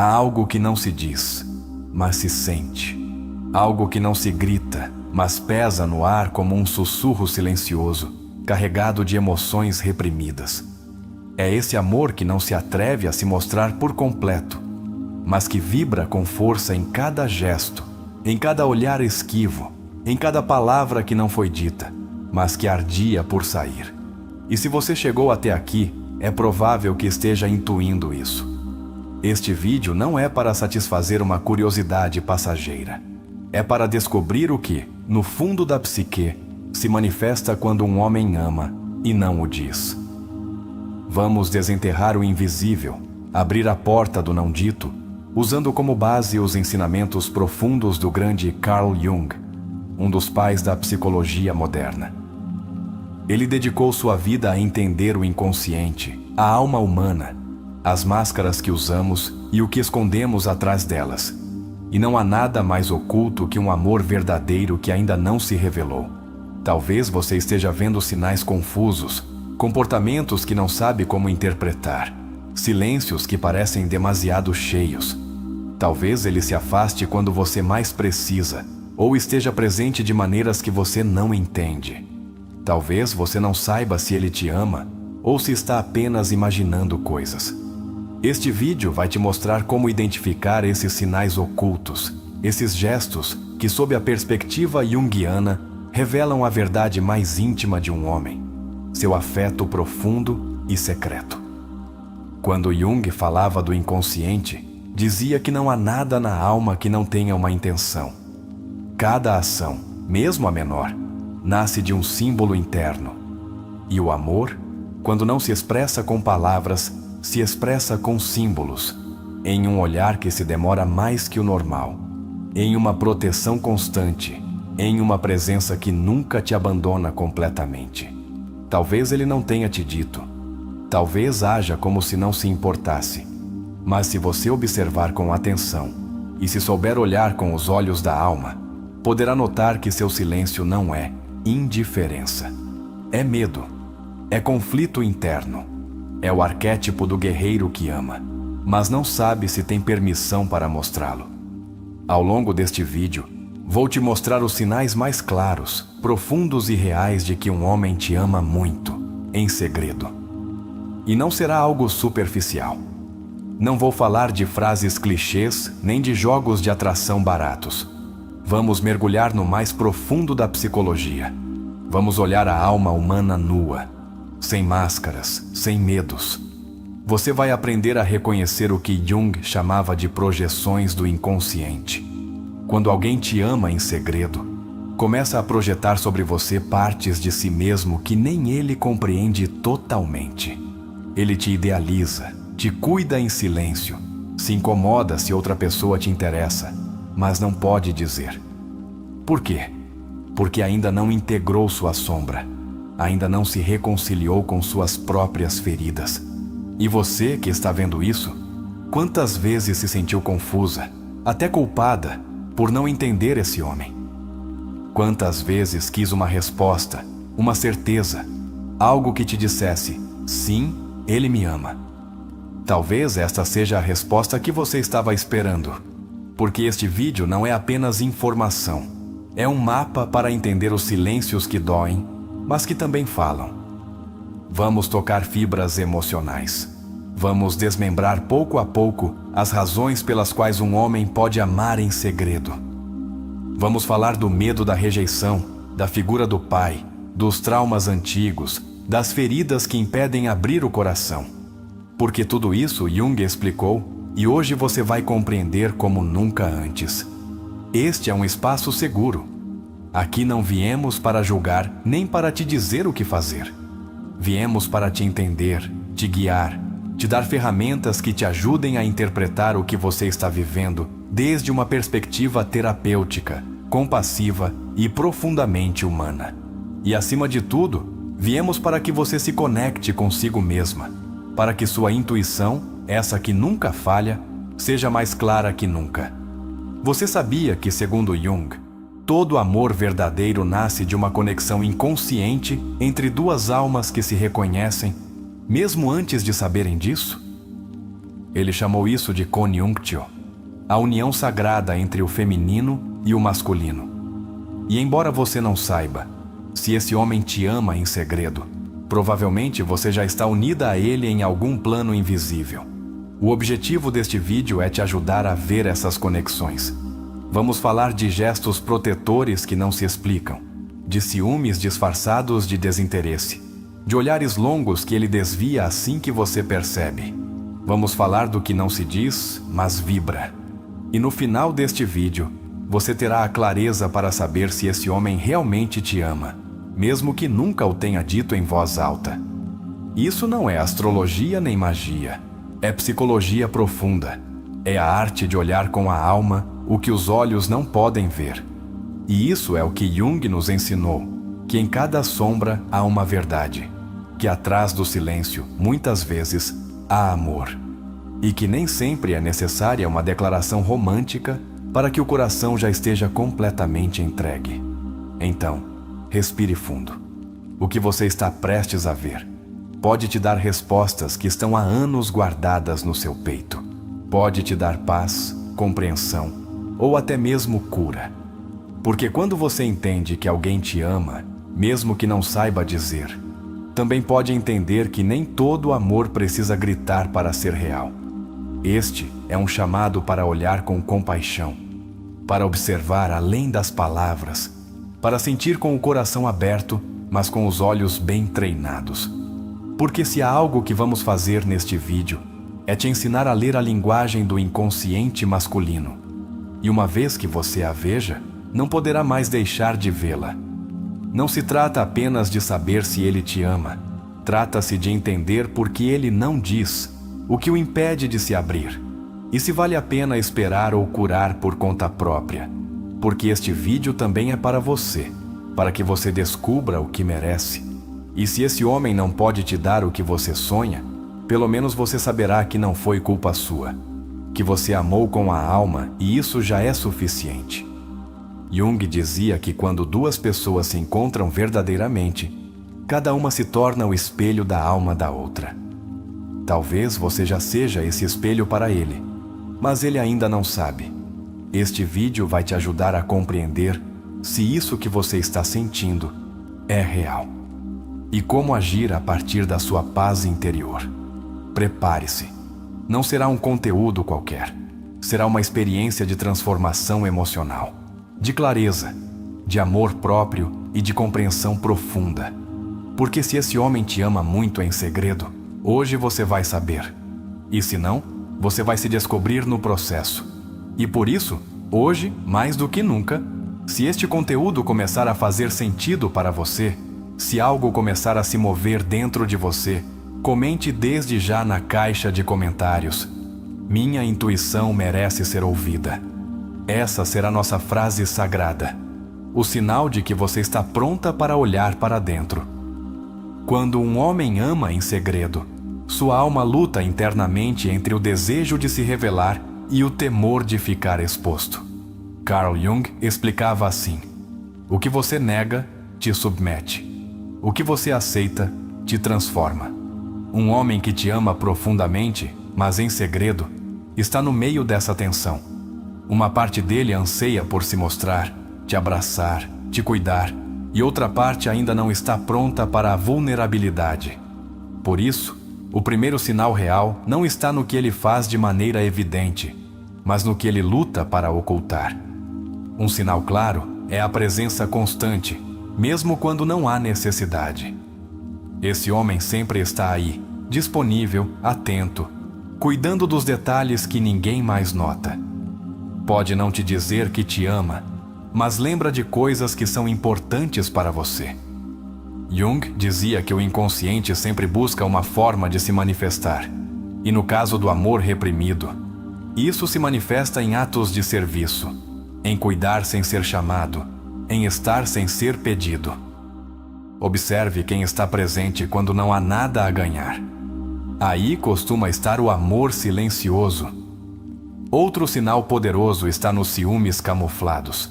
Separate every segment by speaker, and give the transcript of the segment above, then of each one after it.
Speaker 1: Há algo que não se diz, mas se sente. Algo que não se grita, mas pesa no ar como um sussurro silencioso, carregado de emoções reprimidas. É esse amor que não se atreve a se mostrar por completo, mas que vibra com força em cada gesto, em cada olhar esquivo, em cada palavra que não foi dita, mas que ardia por sair. E se você chegou até aqui, é provável que esteja intuindo isso. Este vídeo não é para satisfazer uma curiosidade passageira. É para descobrir o que, no fundo da psique, se manifesta quando um homem ama e não o diz. Vamos desenterrar o invisível, abrir a porta do não dito, usando como base os ensinamentos profundos do grande Carl Jung, um dos pais da psicologia moderna. Ele dedicou sua vida a entender o inconsciente, a alma humana, as máscaras que usamos e o que escondemos atrás delas. E não há nada mais oculto que um amor verdadeiro que ainda não se revelou. Talvez você esteja vendo sinais confusos, comportamentos que não sabe como interpretar, silêncios que parecem demasiado cheios. Talvez ele se afaste quando você mais precisa, ou esteja presente de maneiras que você não entende. Talvez você não saiba se ele te ama, ou se está apenas imaginando coisas. Este vídeo vai te mostrar como identificar esses sinais ocultos, esses gestos que, sob a perspectiva junguiana, revelam a verdade mais íntima de um homem, seu afeto profundo e secreto. Quando Jung falava do inconsciente, dizia que não há nada na alma que não tenha uma intenção. Cada ação, mesmo a menor, nasce de um símbolo interno. E o amor, quando não se expressa com palavras, se expressa com símbolos, em um olhar que se demora mais que o normal, em uma proteção constante, em uma presença que nunca te abandona completamente. Talvez ele não tenha te dito, talvez haja como se não se importasse, mas se você observar com atenção e se souber olhar com os olhos da alma, poderá notar que seu silêncio não é indiferença, é medo, é conflito interno. É o arquétipo do guerreiro que ama, mas não sabe se tem permissão para mostrá-lo. Ao longo deste vídeo, vou te mostrar os sinais mais claros, profundos e reais de que um homem te ama muito, em segredo. E não será algo superficial. Não vou falar de frases clichês, nem de jogos de atração baratos. Vamos mergulhar no mais profundo da psicologia. Vamos olhar a alma humana nua, sem máscaras, sem medos. Você vai aprender a reconhecer o que Jung chamava de projeções do inconsciente. Quando alguém te ama em segredo, começa a projetar sobre você partes de si mesmo que nem ele compreende totalmente. Ele te idealiza, te cuida em silêncio, se incomoda se outra pessoa te interessa, mas não pode dizer. Por quê? Porque ainda não integrou sua sombra. Ainda não se reconciliou com suas próprias feridas. E você que está vendo isso, quantas vezes se sentiu confusa, até culpada, por não entender esse homem? Quantas vezes quis uma resposta, uma certeza, algo que te dissesse, sim, ele me ama. Talvez esta seja a resposta que você estava esperando, porque este vídeo não é apenas informação, é um mapa para entender os silêncios que doem, mas que também falam. Vamos tocar fibras emocionais. Vamos desmembrar pouco a pouco as razões pelas quais um homem pode amar em segredo. Vamos falar do medo da rejeição, da figura do pai, dos traumas antigos, das feridas que impedem abrir o coração. Porque tudo isso Jung explicou e hoje você vai compreender como nunca antes. Este é um espaço seguro. Aqui não viemos para julgar, nem para te dizer o que fazer. Viemos para te entender, te guiar, te dar ferramentas que te ajudem a interpretar o que você está vivendo desde uma perspectiva terapêutica, compassiva e profundamente humana. E acima de tudo, viemos para que você se conecte consigo mesma, para que sua intuição, essa que nunca falha, seja mais clara que nunca. Você sabia que, segundo Jung, todo amor verdadeiro nasce de uma conexão inconsciente entre duas almas que se reconhecem, mesmo antes de saberem disso? Ele chamou isso de conjunctio, a união sagrada entre o feminino e o masculino. E embora você não saiba, se esse homem te ama em segredo, provavelmente você já está unida a ele em algum plano invisível. O objetivo deste vídeo é te ajudar a ver essas conexões. Vamos falar de gestos protetores que não se explicam, de ciúmes disfarçados de desinteresse, de olhares longos que ele desvia assim que você percebe. Vamos falar do que não se diz, mas vibra. E no final deste vídeo, você terá a clareza para saber se esse homem realmente te ama, mesmo que nunca o tenha dito em voz alta. Isso não é astrologia nem magia. É psicologia profunda. É a arte de olhar com a alma o que os olhos não podem ver. E isso é o que Jung nos ensinou, que em cada sombra há uma verdade, que atrás do silêncio, muitas vezes, há amor. E que nem sempre é necessária uma declaração romântica para que o coração já esteja completamente entregue. Então, respire fundo. O que você está prestes a ver pode te dar respostas que estão há anos guardadas no seu peito. Pode te dar paz, compreensão ou até mesmo cura. Porque quando você entende que alguém te ama, mesmo que não saiba dizer, também pode entender que nem todo amor precisa gritar para ser real. Este é um chamado para olhar com compaixão, para observar além das palavras, para sentir com o coração aberto, mas com os olhos bem treinados. Porque se há algo que vamos fazer neste vídeo, é te ensinar a ler a linguagem do inconsciente masculino. E uma vez que você a veja, não poderá mais deixar de vê-la. Não se trata apenas de saber se ele te ama. Trata-se de entender por que ele não diz, o que o impede de se abrir. E se vale a pena esperar ou curar por conta própria. Porque este vídeo também é para você, para que você descubra o que merece. E se esse homem não pode te dar o que você sonha, pelo menos você saberá que não foi culpa sua, que você amou com a alma e isso já é suficiente. Jung dizia que quando duas pessoas se encontram verdadeiramente, cada uma se torna o espelho da alma da outra. Talvez você já seja esse espelho para ele, mas ele ainda não sabe. Este vídeo vai te ajudar a compreender se isso que você está sentindo é real. E como agir a partir da sua paz interior. Prepare-se. Não será um conteúdo qualquer. Será uma experiência de transformação emocional, de clareza, de amor próprio e de compreensão profunda. Porque se esse homem te ama muito em segredo, hoje você vai saber. E se não, você vai se descobrir no processo. E por isso, hoje, mais do que nunca, se este conteúdo começar a fazer sentido para você, se algo começar a se mover dentro de você, comente desde já na caixa de comentários. Minha intuição merece ser ouvida. Essa será nossa frase sagrada, o sinal de que você está pronta para olhar para dentro. Quando um homem ama em segredo, sua alma luta internamente entre o desejo de se revelar e o temor de ficar exposto. Carl Jung explicava assim: o que você nega te submete. O que você aceita te transforma. Um homem que te ama profundamente, mas em segredo, está no meio dessa tensão. Uma parte dele anseia por se mostrar, te abraçar, te cuidar, e outra parte ainda não está pronta para a vulnerabilidade. Por isso, o primeiro sinal real não está no que ele faz de maneira evidente, mas no que ele luta para ocultar. Um sinal claro é a presença constante, mesmo quando não há necessidade. Esse homem sempre está aí, disponível, atento, cuidando dos detalhes que ninguém mais nota. Pode não te dizer que te ama, mas lembra de coisas que são importantes para você. Jung dizia que o inconsciente sempre busca uma forma de se manifestar, e no caso do amor reprimido, isso se manifesta em atos de serviço, em cuidar sem ser chamado, em estar sem ser pedido. Observe quem está presente quando não há nada a ganhar. Aí costuma estar o amor silencioso. Outro sinal poderoso está nos ciúmes camuflados.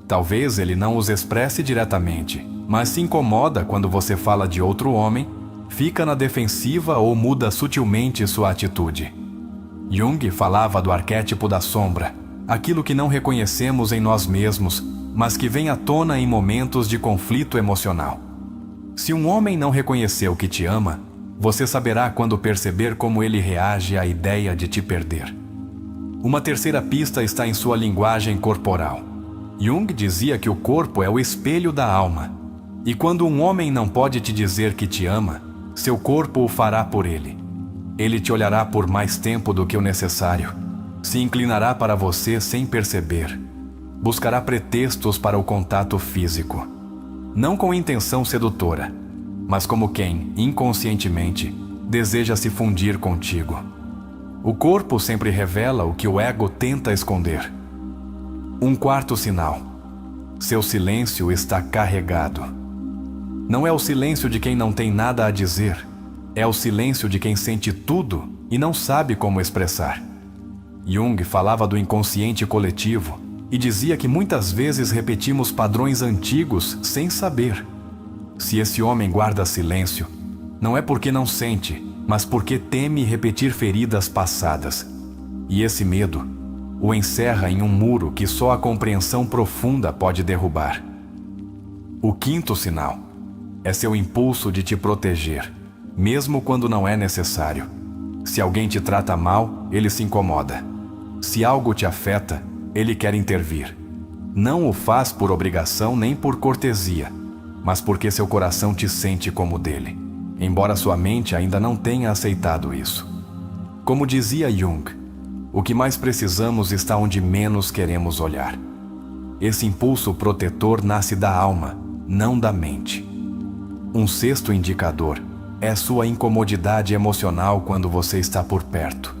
Speaker 1: Talvez ele não os expresse diretamente, mas se incomoda quando você fala de outro homem, fica na defensiva ou muda sutilmente sua atitude. Jung falava do arquétipo da sombra, aquilo que não reconhecemos em nós mesmos, mas que vem à tona em momentos de conflito emocional. Se um homem não reconheceu que te ama, você saberá quando perceber como ele reage à ideia de te perder. Uma terceira pista está em sua linguagem corporal. Jung dizia que o corpo é o espelho da alma, e quando um homem não pode te dizer que te ama, seu corpo o fará por ele. Ele te olhará por mais tempo do que o necessário, se inclinará para você sem perceber, buscará pretextos para o contato físico, não com intenção sedutora, mas como quem, inconscientemente, deseja se fundir contigo. O corpo sempre revela o que o ego tenta esconder. Um quarto sinal: seu silêncio está carregado. Não é o silêncio de quem não tem nada a dizer, é o silêncio de quem sente tudo e não sabe como expressar. Jung falava do inconsciente coletivo e dizia que muitas vezes repetimos padrões antigos sem saber. Se esse homem guarda silêncio, não é porque não sente, mas porque teme repetir feridas passadas. E esse medo o encerra em um muro que só a compreensão profunda pode derrubar. O quinto sinal é seu impulso de te proteger, mesmo quando não é necessário. Se alguém te trata mal, ele se incomoda. Se algo te afeta, ele quer intervir. Não o faz por obrigação nem por cortesia, mas porque seu coração te sente como dele, embora sua mente ainda não tenha aceitado isso. Como dizia Jung, o que mais precisamos está onde menos queremos olhar. Esse impulso protetor nasce da alma, não da mente. Um sexto indicador é sua incomodidade emocional quando você está por perto.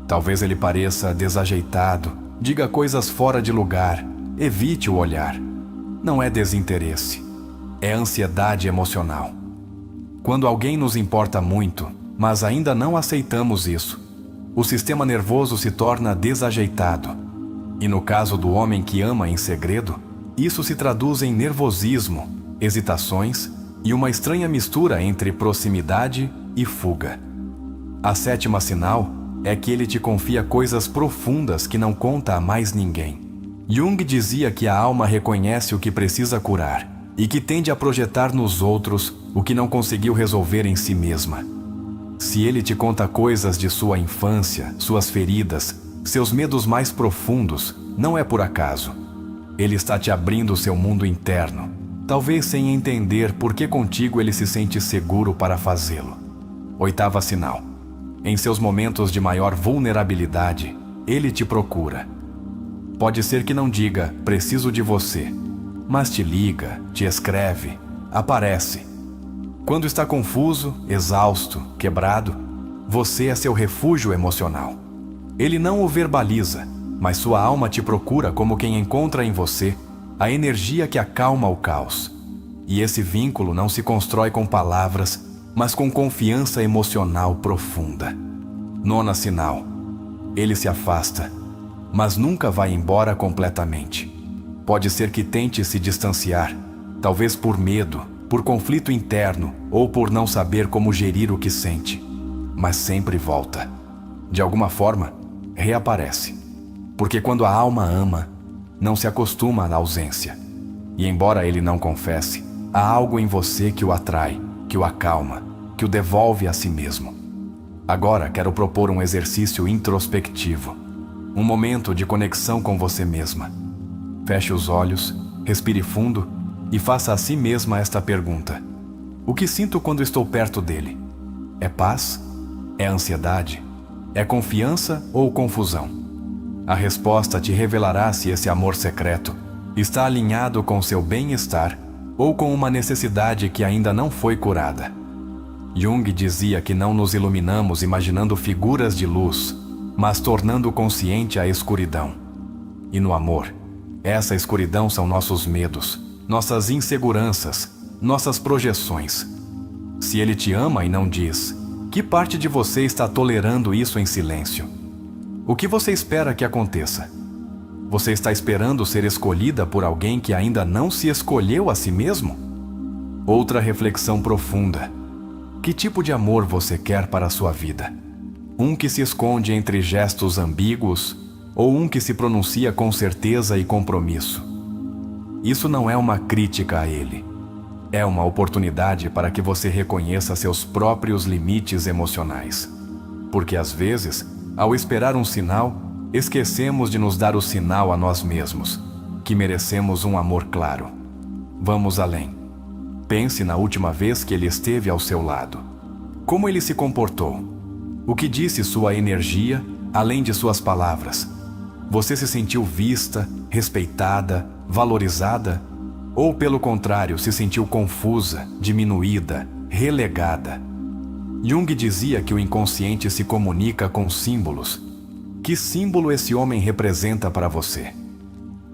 Speaker 1: Talvez ele pareça desajeitado, diga coisas fora de lugar, evite o olhar. Não é desinteresse, é ansiedade emocional. Quando alguém nos importa muito, mas ainda não aceitamos isso, o sistema nervoso se torna desajeitado. E no caso do homem que ama em segredo, isso se traduz em nervosismo, hesitações e uma estranha mistura entre proximidade e fuga. A sétima sinal é que ele te confia coisas profundas que não conta a mais ninguém. Jung dizia que a alma reconhece o que precisa curar e que tende a projetar nos outros o que não conseguiu resolver em si mesma. Se ele te conta coisas de sua infância, suas feridas, seus medos mais profundos, não é por acaso. Ele está te abrindo seu mundo interno, talvez sem entender por que contigo ele se sente seguro para fazê-lo. Oitava sinal: em seus momentos de maior vulnerabilidade, ele te procura. Pode ser que não diga, preciso de você, mas te liga, te escreve, aparece. Quando está confuso, exausto, quebrado, você é seu refúgio emocional. Ele não o verbaliza, mas sua alma te procura como quem encontra em você a energia que acalma o caos. E esse vínculo não se constrói com palavras, mas com confiança emocional profunda. Nona sinal: ele se afasta, mas nunca vai embora completamente. Pode ser que tente se distanciar, talvez por medo, por conflito interno ou por não saber como gerir o que sente, mas sempre volta. De alguma forma, reaparece. Porque quando a alma ama, não se acostuma à ausência. E embora ele não confesse, há algo em você que o atrai, que o acalma, que o devolve a si mesmo. Agora quero propor um exercício introspectivo, um momento de conexão com você mesma. Feche os olhos, respire fundo e faça a si mesma esta pergunta: o que sinto quando estou perto dele? É paz? É ansiedade? É confiança ou confusão? A resposta te revelará se esse amor secreto está alinhado com seu bem-estar ou com uma necessidade que ainda não foi curada. Jung dizia que não nos iluminamos imaginando figuras de luz, mas tornando consciente a escuridão. E no amor, essa escuridão são nossos medos, nossas inseguranças, nossas projeções. Se ele te ama e não diz, que parte de você está tolerando isso em silêncio? O que você espera que aconteça? Você está esperando ser escolhida por alguém que ainda não se escolheu a si mesmo? Outra reflexão profunda: que tipo de amor você quer para a sua vida? Um que se esconde entre gestos ambíguos ou um que se pronuncia com certeza e compromisso. Isso não é uma crítica a ele. É uma oportunidade para que você reconheça seus próprios limites emocionais. Porque às vezes, ao esperar um sinal, esquecemos de nos dar o sinal a nós mesmos, que merecemos um amor claro. Vamos além. Pense na última vez que ele esteve ao seu lado. Como ele se comportou? O que disse sua energia, além de suas palavras? Você se sentiu vista, respeitada, valorizada? Ou, pelo contrário, se sentiu confusa, diminuída, relegada? Jung dizia que o inconsciente se comunica com símbolos. Que símbolo esse homem representa para você?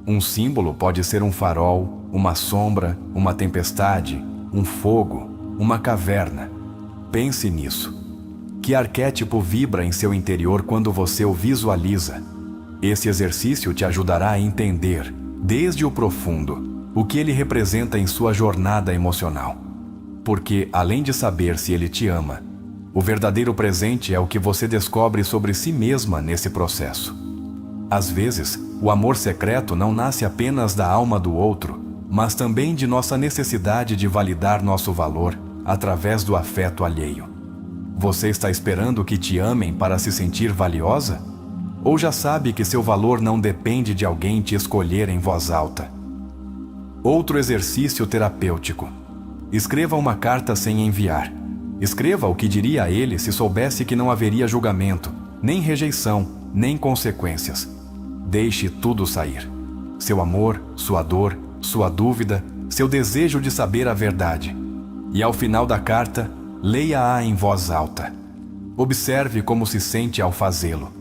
Speaker 1: Um símbolo pode ser um farol, uma sombra, uma tempestade, um fogo, uma caverna. Pense nisso. Que arquétipo vibra em seu interior quando você o visualiza? Esse exercício te ajudará a entender, desde o profundo, o que ele representa em sua jornada emocional. Porque, além de saber se ele te ama, o verdadeiro presente é o que você descobre sobre si mesma nesse processo. Às vezes, o amor secreto não nasce apenas da alma do outro, mas também de nossa necessidade de validar nosso valor através do afeto alheio. Você está esperando que te amem para se sentir valiosa? Ou já sabe que seu valor não depende de alguém te escolher em voz alta? Outro exercício terapêutico. Escreva uma carta sem enviar. Escreva o que diria a ele se soubesse que não haveria julgamento, nem rejeição, nem consequências. Deixe tudo sair. Seu amor, sua dor, sua dúvida, seu desejo de saber a verdade. E ao final da carta, leia-a em voz alta. Observe como se sente ao fazê-lo.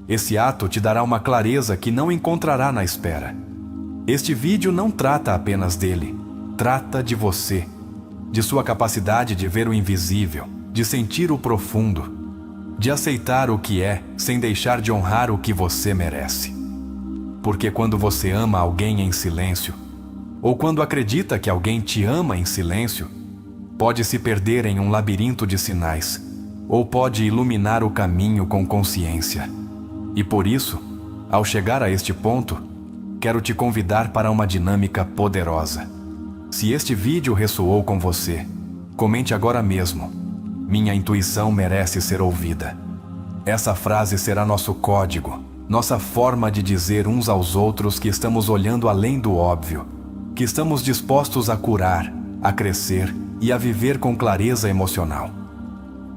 Speaker 1: Esse ato te dará uma clareza que não encontrará na espera. Este vídeo não trata apenas dele, trata de você, de sua capacidade de ver o invisível, de sentir o profundo, de aceitar o que é, sem deixar de honrar o que você merece. Porque quando você ama alguém em silêncio, ou quando acredita que alguém te ama em silêncio, pode se perder em um labirinto de sinais, ou pode iluminar o caminho com consciência. E por isso, ao chegar a este ponto, quero te convidar para uma dinâmica poderosa. Se este vídeo ressoou com você, comente agora mesmo: minha intuição merece ser ouvida. Essa frase será nosso código, nossa forma de dizer uns aos outros que estamos olhando além do óbvio, que estamos dispostos a curar, a crescer e a viver com clareza emocional.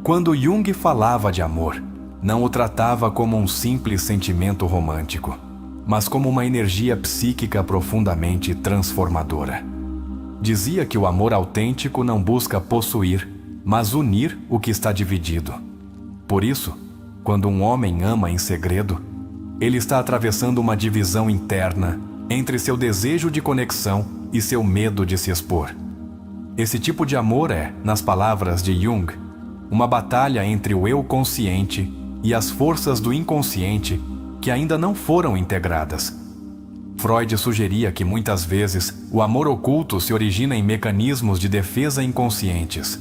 Speaker 1: Quando Jung falava de amor, não o tratava como um simples sentimento romântico, mas como uma energia psíquica profundamente transformadora. Dizia que o amor autêntico não busca possuir, mas unir o que está dividido. Por isso, quando um homem ama em segredo, ele está atravessando uma divisão interna entre seu desejo de conexão e seu medo de se expor. Esse tipo de amor é, nas palavras de Jung, uma batalha entre o eu consciente e as forças do inconsciente que ainda não foram integradas. Freud sugeria que muitas vezes o amor oculto se origina em mecanismos de defesa inconscientes.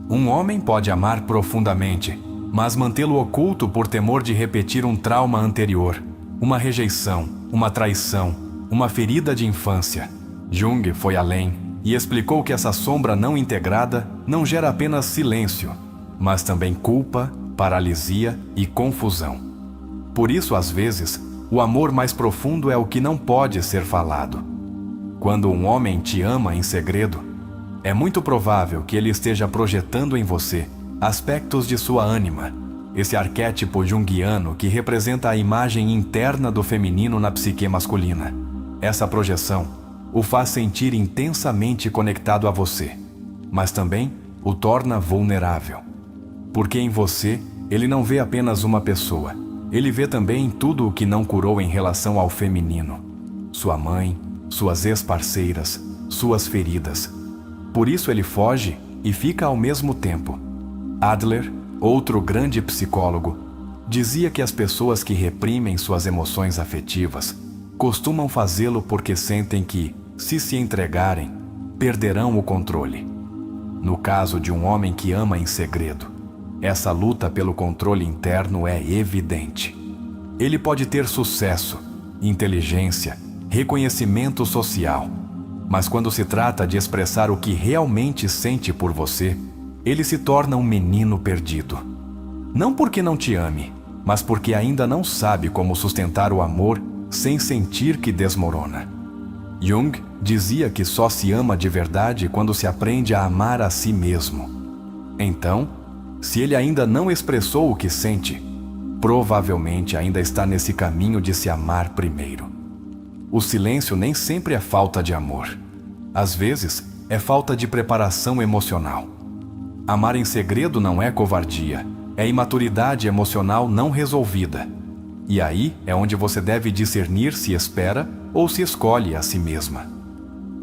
Speaker 1: Um homem pode amar profundamente, mas mantê-lo oculto por temor de repetir um trauma anterior, uma rejeição, uma traição, uma ferida de infância. Jung foi além e explicou que essa sombra não integrada não gera apenas silêncio, mas também culpa, paralisia e confusão. Por isso, às vezes, o amor mais profundo é o que não pode ser falado. Quando um homem te ama em segredo, é muito provável que ele esteja projetando em você aspectos de sua ânima, esse arquétipo junguiano que representa a imagem interna do feminino na psique masculina. Essa projeção o faz sentir intensamente conectado a você, mas também o torna vulnerável. Porque em você, ele não vê apenas uma pessoa, ele vê também tudo o que não curou em relação ao feminino. Sua mãe, suas ex-parceiras, suas feridas. Por isso ele foge e fica ao mesmo tempo. Adler, outro grande psicólogo, dizia que as pessoas que reprimem suas emoções afetivas costumam fazê-lo porque sentem que, se entregarem, perderão o controle. No caso de um homem que ama em segredo, essa luta pelo controle interno é evidente. Ele pode ter sucesso, inteligência, reconhecimento social, mas quando se trata de expressar o que realmente sente por você, ele se torna um menino perdido. Não porque não te ame, mas porque ainda não sabe como sustentar o amor sem sentir que desmorona. Jung dizia que só se ama de verdade quando se aprende a amar a si mesmo. Então, se ele ainda não expressou o que sente, provavelmente ainda está nesse caminho de se amar primeiro. O silêncio nem sempre é falta de amor. Às vezes, é falta de preparação emocional. Amar em segredo não é covardia, é imaturidade emocional não resolvida. E aí é onde você deve discernir se espera ou se escolhe a si mesma.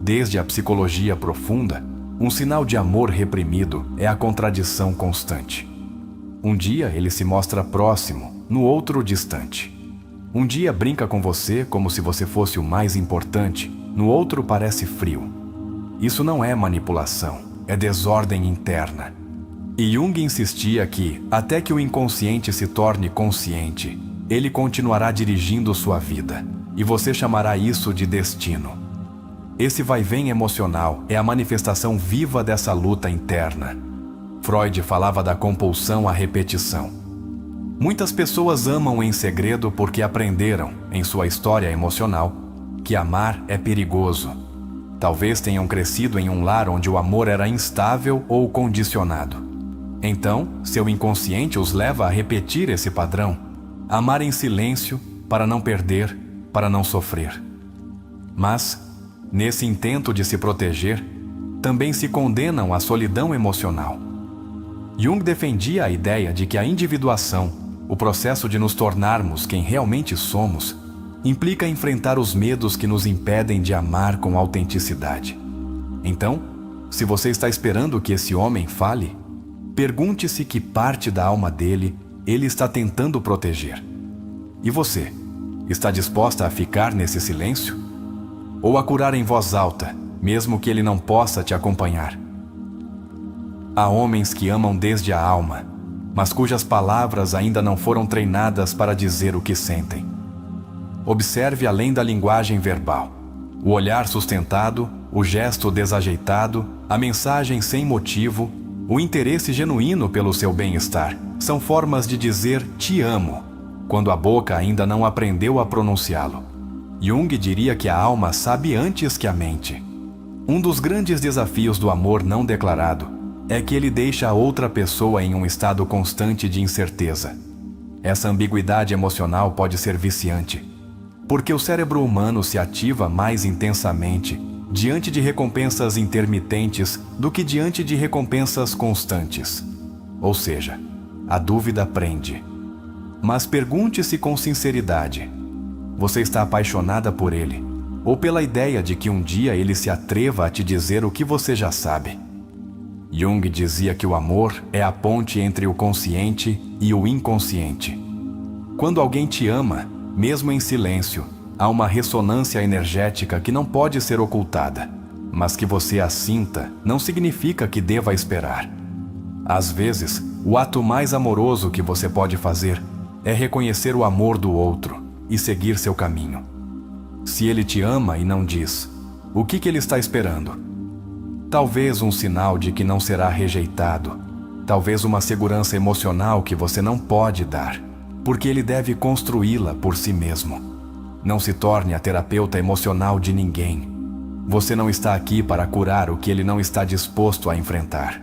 Speaker 1: Desde a psicologia profunda, um sinal de amor reprimido é a contradição constante. Um dia ele se mostra próximo, no outro distante. Um dia brinca com você como se você fosse o mais importante, no outro parece frio. Isso não é manipulação, é desordem interna. E Jung insistia que, até que o inconsciente se torne consciente, ele continuará dirigindo sua vida, e você chamará isso de destino. Esse vai-vem emocional é a manifestação viva dessa luta interna. Freud falava da compulsão à repetição. Muitas pessoas amam em segredo porque aprenderam, em sua história emocional, que amar é perigoso. Talvez tenham crescido em um lar onde o amor era instável ou condicionado. Então, seu inconsciente os leva a repetir esse padrão, amar em silêncio para não perder, para não sofrer. Mas, nesse intento de se proteger, também se condenam à solidão emocional. Jung defendia a ideia de que a individuação, o processo de nos tornarmos quem realmente somos, implica enfrentar os medos que nos impedem de amar com autenticidade. Então, se você está esperando que esse homem fale, pergunte-se que parte da alma dele ele está tentando proteger. E você, está disposta a ficar nesse silêncio? Ou a curar em voz alta, mesmo que ele não possa te acompanhar? Há homens que amam desde a alma, mas cujas palavras ainda não foram treinadas para dizer o que sentem. Observe além da linguagem verbal. O olhar sustentado, o gesto desajeitado, a mensagem sem motivo, o interesse genuíno pelo seu bem-estar são formas de dizer "te amo", quando a boca ainda não aprendeu a pronunciá-lo. Jung diria que a alma sabe antes que a mente. Um dos grandes desafios do amor não declarado é que ele deixa a outra pessoa em um estado constante de incerteza. Essa ambiguidade emocional pode ser viciante, porque o cérebro humano se ativa mais intensamente diante de recompensas intermitentes do que diante de recompensas constantes. Ou seja, a dúvida prende. Mas pergunte-se com sinceridade: você está apaixonada por ele, ou pela ideia de que um dia ele se atreva a te dizer o que você já sabe? Jung dizia que o amor é a ponte entre o consciente e o inconsciente. Quando alguém te ama, mesmo em silêncio, há uma ressonância energética que não pode ser ocultada, mas que você a sinta não significa que deva esperar. Às vezes, o ato mais amoroso que você pode fazer é reconhecer o amor do outro e seguir seu caminho. Se ele te ama e não diz, o que ele está esperando? Talvez um sinal de que não será rejeitado, talvez uma segurança emocional que você não pode dar, porque ele deve construí-la por si mesmo. Não se torne a terapeuta emocional de ninguém. Você não está aqui para curar o que ele não está disposto a enfrentar.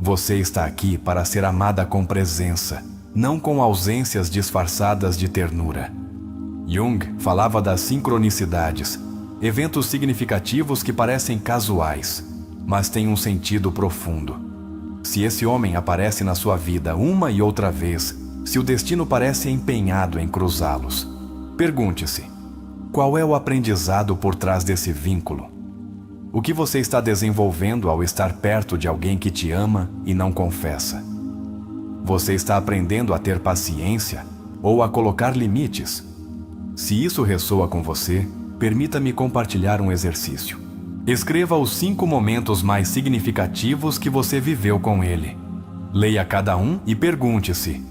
Speaker 1: Você está aqui para ser amada com presença, não com ausências disfarçadas de ternura. Jung falava das sincronicidades, eventos significativos que parecem casuais, mas têm um sentido profundo. Se esse homem aparece na sua vida uma e outra vez, se o destino parece empenhado em cruzá-los, pergunte-se: qual é o aprendizado por trás desse vínculo? O que você está desenvolvendo ao estar perto de alguém que te ama e não confessa? Você está aprendendo a ter paciência ou a colocar limites? Se isso ressoa com você, permita-me compartilhar um exercício. Escreva os 5 momentos mais significativos que você viveu com ele. Leia cada um e pergunte-se: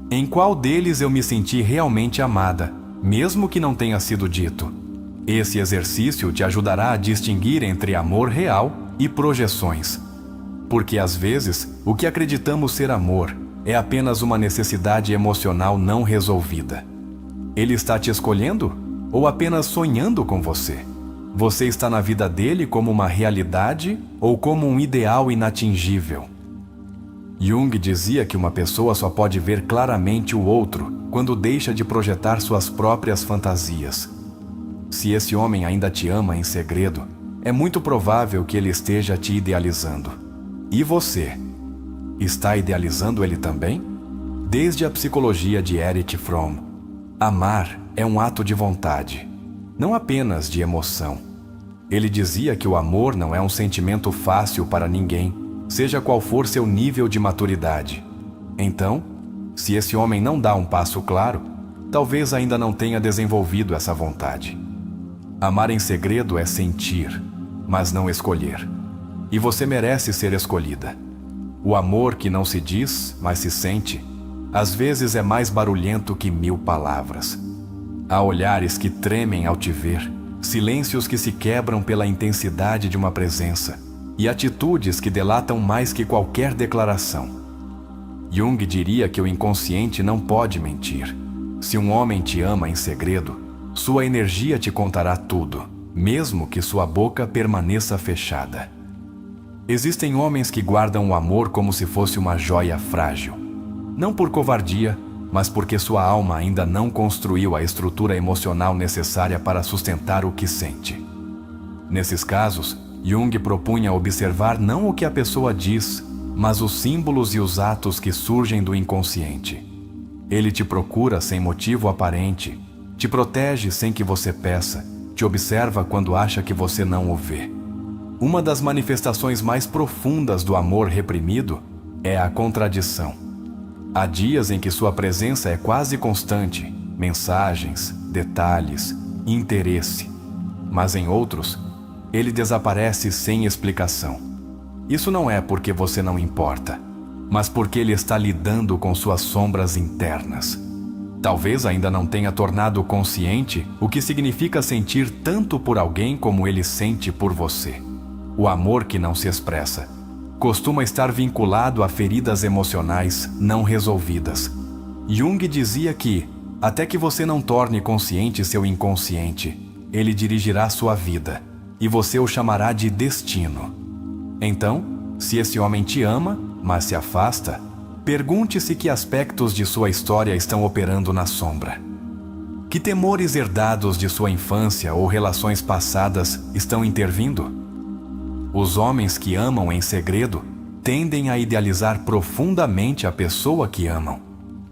Speaker 1: em qual deles eu me senti realmente amada, mesmo que não tenha sido dito? Esse exercício te ajudará a distinguir entre amor real e projeções. Porque às vezes, o que acreditamos ser amor é apenas uma necessidade emocional não resolvida. Ele está te escolhendo ou apenas sonhando com você? Você está na vida dele como uma realidade ou como um ideal inatingível? Jung dizia que uma pessoa só pode ver claramente o outro quando deixa de projetar suas próprias fantasias. Se esse homem ainda te ama em segredo, é muito provável que ele esteja te idealizando. E você? Está idealizando ele também? Desde a psicologia de Erich Fromm, amar é um ato de vontade, não apenas de emoção. Ele dizia que o amor não é um sentimento fácil para ninguém, seja qual for seu nível de maturidade. Então, se esse homem não dá um passo claro, talvez ainda não tenha desenvolvido essa vontade. Amar em segredo é sentir, mas não escolher. E você merece ser escolhida. O amor que não se diz, mas se sente, às vezes é mais barulhento que 1000 palavras. Há olhares que tremem ao te ver, silêncios que se quebram pela intensidade de uma presença, e atitudes que delatam mais que qualquer declaração. Jung diria que o inconsciente não pode mentir. Se um homem te ama em segredo, sua energia te contará tudo, mesmo que sua boca permaneça fechada. Existem homens que guardam o amor como se fosse uma joia frágil. Não por covardia, mas porque sua alma ainda não construiu a estrutura emocional necessária para sustentar o que sente. Nesses casos, Jung propunha observar não o que a pessoa diz, mas os símbolos e os atos que surgem do inconsciente. Ele te procura sem motivo aparente, te protege sem que você peça, te observa quando acha que você não o vê. Uma das manifestações mais profundas do amor reprimido é a contradição. Há dias em que sua presença é quase constante, mensagens, detalhes, interesse. Mas em outros, ele desaparece sem explicação. Isso não é porque você não importa, mas porque ele está lidando com suas sombras internas. Talvez ainda não tenha tornado consciente o que significa sentir tanto por alguém como ele sente por você. O amor que não se expressa costuma estar vinculado a feridas emocionais não resolvidas. Jung dizia que, até que você não torne consciente seu inconsciente, ele dirigirá sua vida, e você o chamará de destino. Então, se esse homem te ama, mas se afasta, pergunte-se que aspectos de sua história estão operando na sombra. Que temores herdados de sua infância ou relações passadas estão intervindo? Os homens que amam em segredo tendem a idealizar profundamente a pessoa que amam.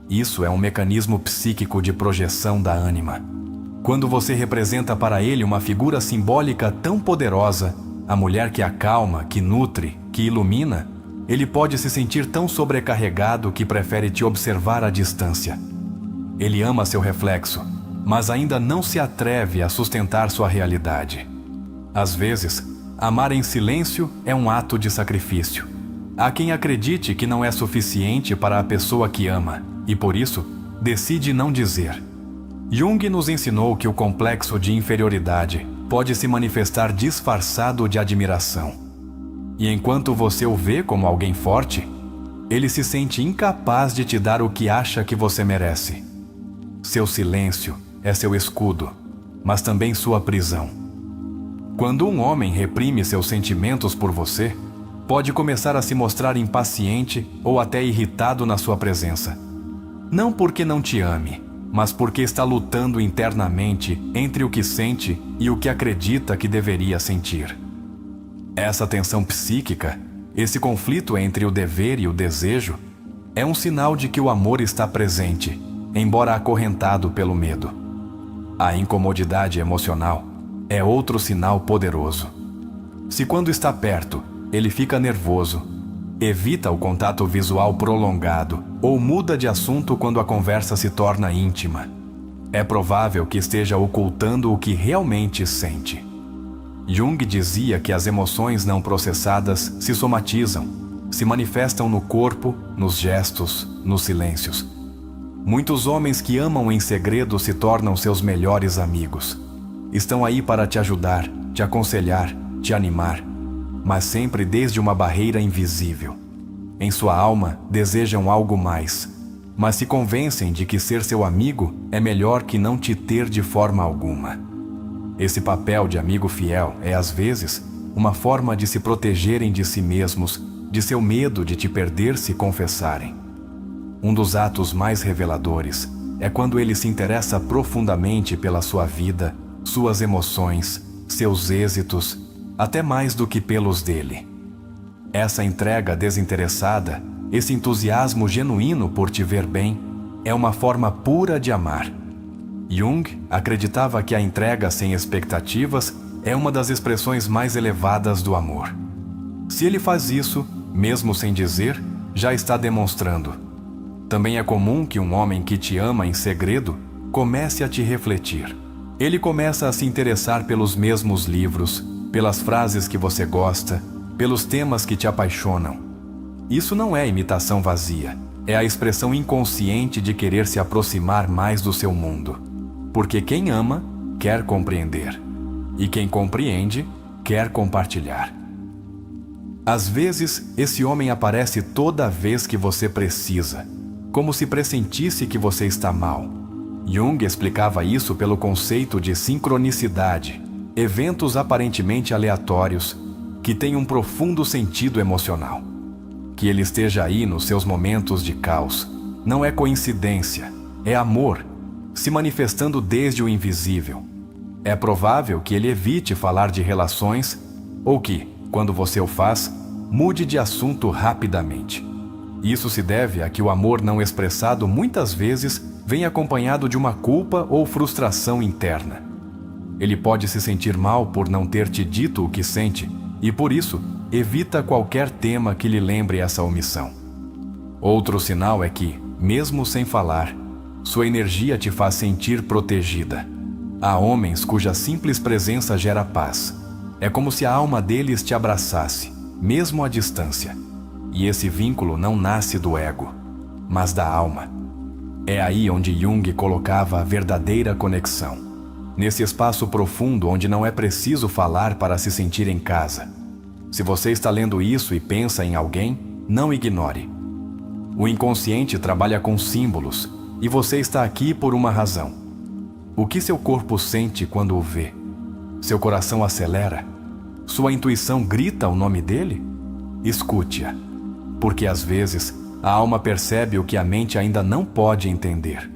Speaker 1: Isso é um mecanismo psíquico de projeção da ânima. Quando você representa para ele uma figura simbólica tão poderosa, a mulher que acalma, que nutre, que ilumina, ele pode se sentir tão sobrecarregado que prefere te observar à distância. Ele ama seu reflexo, mas ainda não se atreve a sustentar sua realidade. Às vezes, amar em silêncio é um ato de sacrifício. Há quem acredite que não é suficiente para a pessoa que ama, e por isso, decide não dizer. Jung nos ensinou que o complexo de inferioridade pode se manifestar disfarçado de admiração. E enquanto você o vê como alguém forte, ele se sente incapaz de te dar o que acha que você merece. Seu silêncio é seu escudo, mas também sua prisão. Quando um homem reprime seus sentimentos por você, pode começar a se mostrar impaciente ou até irritado na sua presença. Não porque não te ame, mas porque está lutando internamente entre o que sente e o que acredita que deveria sentir. Essa tensão psíquica, esse conflito entre o dever e o desejo, é um sinal de que o amor está presente, embora acorrentado pelo medo. A incomodidade emocional é outro sinal poderoso. Se quando está perto, ele fica nervoso, evita o contato visual prolongado ou muda de assunto quando a conversa se torna íntima, é provável que esteja ocultando o que realmente sente. Jung dizia que as emoções não processadas se somatizam, se manifestam no corpo, nos gestos, nos silêncios. Muitos homens que amam em segredo se tornam seus melhores amigos. Estão aí para te ajudar, te aconselhar, te animar, mas sempre desde uma barreira invisível. Em sua alma desejam algo mais, mas se convencem de que ser seu amigo é melhor que não te ter de forma alguma. Esse papel de amigo fiel é, às vezes, uma forma de se protegerem de si mesmos, de seu medo de te perder se confessarem. Um dos atos mais reveladores é quando ele se interessa profundamente pela sua vida, suas emoções, seus êxitos, até mais do que pelos dele. Essa entrega desinteressada, esse entusiasmo genuíno por te ver bem, é uma forma pura de amar. Jung acreditava que a entrega sem expectativas é uma das expressões mais elevadas do amor. Se ele faz isso, mesmo sem dizer, já está demonstrando. Também é comum que um homem que te ama em segredo comece a te refletir. Ele começa a se interessar pelos mesmos livros, pelas frases que você gosta, pelos temas que te apaixonam. Isso não é imitação vazia, é a expressão inconsciente de querer se aproximar mais do seu mundo. Porque quem ama, quer compreender. E quem compreende, quer compartilhar. Às vezes, esse homem aparece toda vez que você precisa, como se pressentisse que você está mal. Jung explicava isso pelo conceito de sincronicidade, eventos aparentemente aleatórios que têm um profundo sentido emocional. Que ele esteja aí nos seus momentos de caos não é coincidência, é amor, se manifestando desde o invisível. É provável que ele evite falar de relações ou que, quando você o faz, mude de assunto rapidamente. Isso se deve a que o amor não expressado muitas vezes vem acompanhado de uma culpa ou frustração interna. Ele pode se sentir mal por não ter te dito o que sente e, por isso, evita qualquer tema que lhe lembre essa omissão. Outro sinal é que, mesmo sem falar, sua energia te faz sentir protegida. Há homens cuja simples presença gera paz. É como se a alma deles te abraçasse, mesmo à distância. E esse vínculo não nasce do ego, mas da alma. É aí onde Jung colocava a verdadeira conexão. Nesse espaço profundo onde não é preciso falar para se sentir em casa. Se você está lendo isso e pensa em alguém, não ignore. O inconsciente trabalha com símbolos e você está aqui por uma razão. O que seu corpo sente quando o vê? Seu coração acelera? Sua intuição grita o nome dele? Escute-a, porque às vezes a alma percebe o que a mente ainda não pode entender.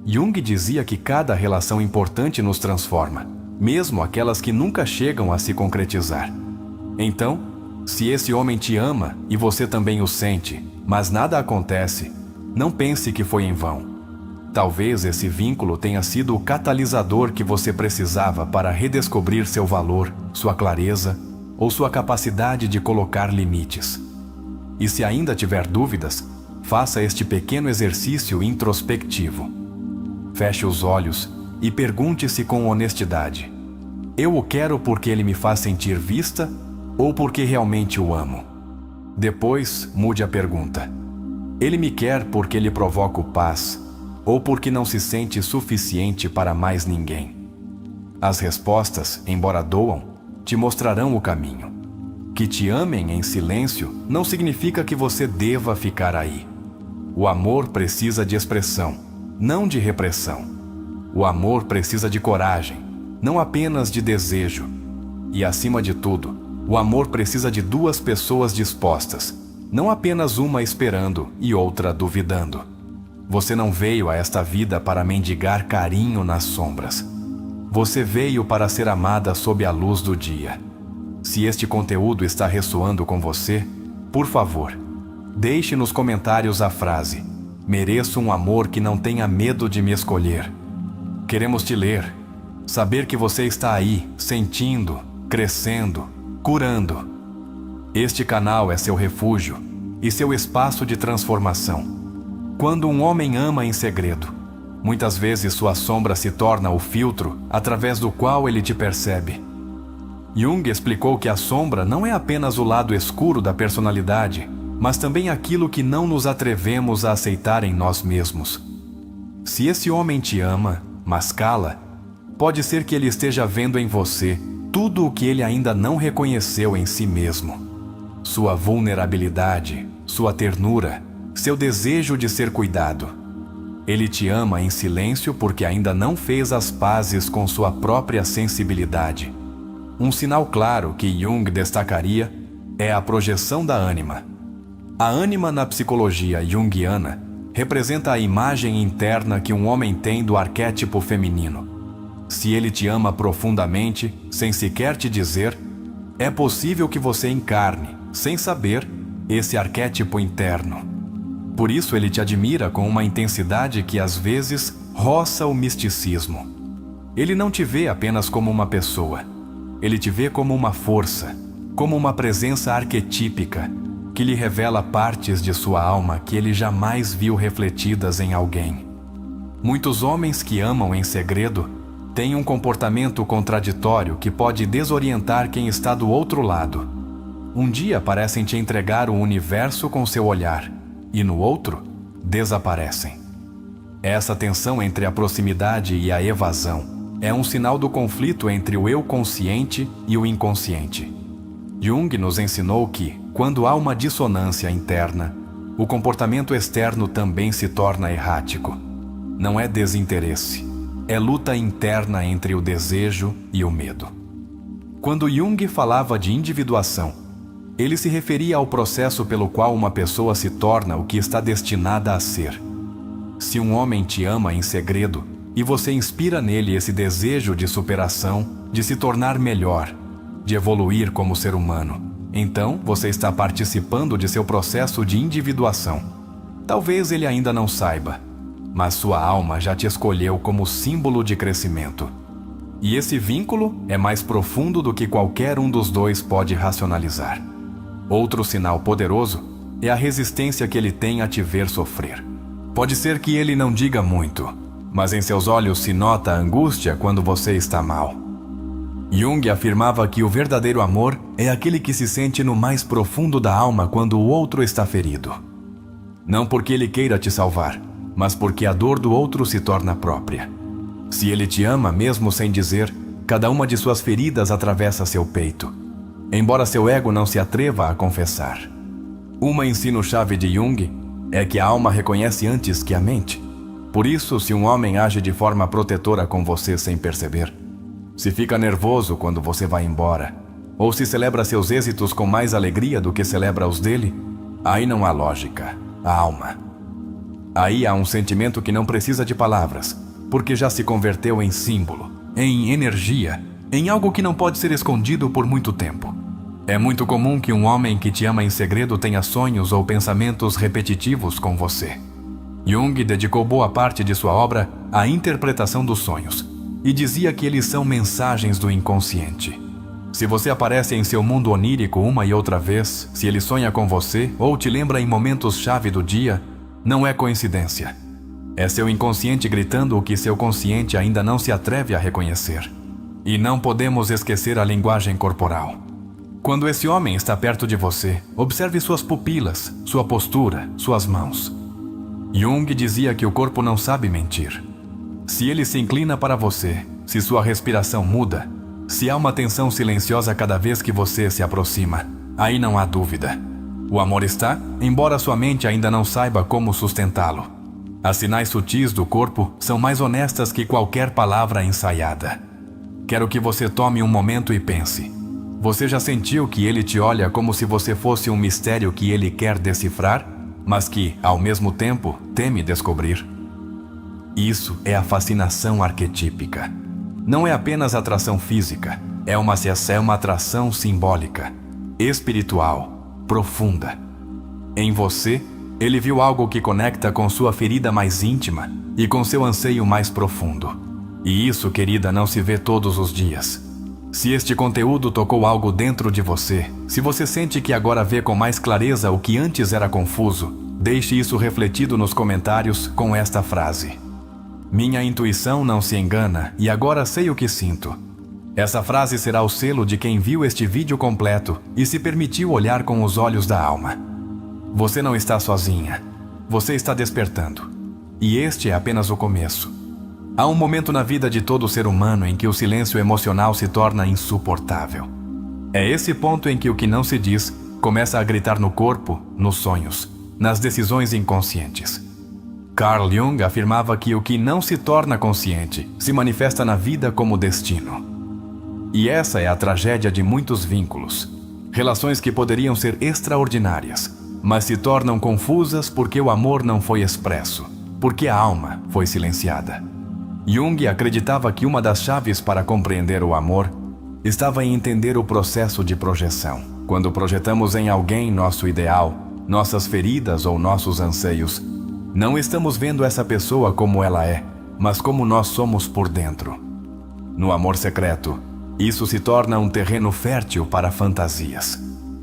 Speaker 1: Jung dizia que cada relação importante nos transforma, mesmo aquelas que nunca chegam a se concretizar. Então, se esse homem te ama e você também o sente, mas nada acontece, não pense que foi em vão. Talvez esse vínculo tenha sido o catalisador que você precisava para redescobrir seu valor, sua clareza ou sua capacidade de colocar limites. E se ainda tiver dúvidas, faça este pequeno exercício introspectivo. Feche os olhos e pergunte-se com honestidade: eu o quero porque ele me faz sentir vista ou porque realmente o amo? Depois, mude a pergunta: ele me quer porque lhe provoco paz ou porque não se sente suficiente para mais ninguém? As respostas, embora doam, te mostrarão o caminho. Que te amem em silêncio não significa que você deva ficar aí. O amor precisa de expressão, não de repressão. O amor precisa de coragem, não apenas de desejo. E, acima de tudo, o amor precisa de duas pessoas dispostas, não apenas uma esperando e outra duvidando. Você não veio a esta vida para mendigar carinho nas sombras. Você veio para ser amada sob a luz do dia. Se este conteúdo está ressoando com você, por favor, deixe nos comentários a frase: mereço um amor que não tenha medo de me escolher. Queremos te ler, saber que você está aí, sentindo, crescendo, curando. Este canal é seu refúgio e seu espaço de transformação. Quando um homem ama em segredo, muitas vezes sua sombra se torna o filtro através do qual ele te percebe. Jung explicou que a sombra não é apenas o lado escuro da personalidade, mas também aquilo que não nos atrevemos a aceitar em nós mesmos. Se esse homem te ama, mas cala, pode ser que ele esteja vendo em você tudo o que ele ainda não reconheceu em si mesmo. Sua vulnerabilidade, sua ternura, seu desejo de ser cuidado. Ele te ama em silêncio porque ainda não fez as pazes com sua própria sensibilidade. Um sinal claro que Jung destacaria é a projeção da ânima. A ânima na psicologia junguiana representa a imagem interna que um homem tem do arquétipo feminino. Se ele te ama profundamente, sem sequer te dizer, é possível que você encarne, sem saber, esse arquétipo interno. Por isso ele te admira com uma intensidade que às vezes roça o misticismo. Ele não te vê apenas como uma pessoa. Ele te vê como uma força, como uma presença arquetípica, que lhe revela partes de sua alma que ele jamais viu refletidas em alguém. Muitos homens que amam em segredo têm um comportamento contraditório que pode desorientar quem está do outro lado. Um dia parecem te entregar o universo com seu olhar, e no outro, desaparecem. Essa tensão entre a proximidade e a evasão é um sinal do conflito entre o eu consciente e o inconsciente. Jung nos ensinou que, quando há uma dissonância interna, o comportamento externo também se torna errático. Não é desinteresse, é luta interna entre o desejo e o medo. Quando Jung falava de individuação, ele se referia ao processo pelo qual uma pessoa se torna o que está destinada a ser. Se um homem te ama em segredo e você inspira nele esse desejo de superação, de se tornar melhor, de evoluir como ser humano, então você está participando de seu processo de individuação. Talvez ele ainda não saiba, mas sua alma já te escolheu como símbolo de crescimento. E esse vínculo é mais profundo do que qualquer um dos dois pode racionalizar. Outro sinal poderoso é a resistência que ele tem a te ver sofrer. Pode ser que ele não diga muito, mas em seus olhos se nota a angústia quando você está mal. Jung afirmava que o verdadeiro amor é aquele que se sente no mais profundo da alma quando o outro está ferido. Não porque ele queira te salvar, mas porque a dor do outro se torna própria. Se ele te ama mesmo sem dizer, cada uma de suas feridas atravessa seu peito, embora seu ego não se atreva a confessar. Uma ensino-chave de Jung é que a alma reconhece antes que a mente. Por isso, se um homem age de forma protetora com você sem perceber, se fica nervoso quando você vai embora, ou se celebra seus êxitos com mais alegria do que celebra os dele, aí não há lógica, há alma. Aí há um sentimento que não precisa de palavras, porque já se converteu em símbolo, em energia, em algo que não pode ser escondido por muito tempo. É muito comum que um homem que te ama em segredo tenha sonhos ou pensamentos repetitivos com você. Jung dedicou boa parte de sua obra à interpretação dos sonhos e dizia que eles são mensagens do inconsciente. Se você aparece em seu mundo onírico uma e outra vez, se ele sonha com você ou te lembra em momentos-chave do dia, não é coincidência. É seu inconsciente gritando o que seu consciente ainda não se atreve a reconhecer. E não podemos esquecer a linguagem corporal. Quando esse homem está perto de você, observe suas pupilas, sua postura, suas mãos. Jung dizia que o corpo não sabe mentir. Se ele se inclina para você, se sua respiração muda, se há uma tensão silenciosa cada vez que você se aproxima, aí não há dúvida. O amor está, embora sua mente ainda não saiba como sustentá-lo. As sinais sutis do corpo são mais honestas que qualquer palavra ensaiada. Quero que você tome um momento e pense. Você já sentiu que ele te olha como se você fosse um mistério que ele quer decifrar, mas que, ao mesmo tempo, teme descobrir? Isso é a fascinação arquetípica. Não é apenas atração física, é uma atração simbólica, espiritual, profunda. Em você, ele viu algo que conecta com sua ferida mais íntima e com seu anseio mais profundo. E isso, querida, não se vê todos os dias. Se este conteúdo tocou algo dentro de você, se você sente que agora vê com mais clareza o que antes era confuso, deixe isso refletido nos comentários com esta frase: minha intuição não se engana e agora sei o que sinto. Essa frase será o selo de quem viu este vídeo completo e se permitiu olhar com os olhos da alma. Você não está sozinha. Você está despertando. E este é apenas o começo. Há um momento na vida de todo ser humano em que o silêncio emocional se torna insuportável. É esse ponto em que o que não se diz começa a gritar no corpo, nos sonhos, nas decisões inconscientes. Carl Jung afirmava que o que não se torna consciente se manifesta na vida como destino. E essa é a tragédia de muitos vínculos. Relações que poderiam ser extraordinárias, mas se tornam confusas porque o amor não foi expresso, porque a alma foi silenciada. Jung acreditava que uma das chaves para compreender o amor estava em entender o processo de projeção. Quando projetamos em alguém nosso ideal, nossas feridas ou nossos anseios, não estamos vendo essa pessoa como ela é, mas como nós somos por dentro. No amor secreto, isso se torna um terreno fértil para fantasias.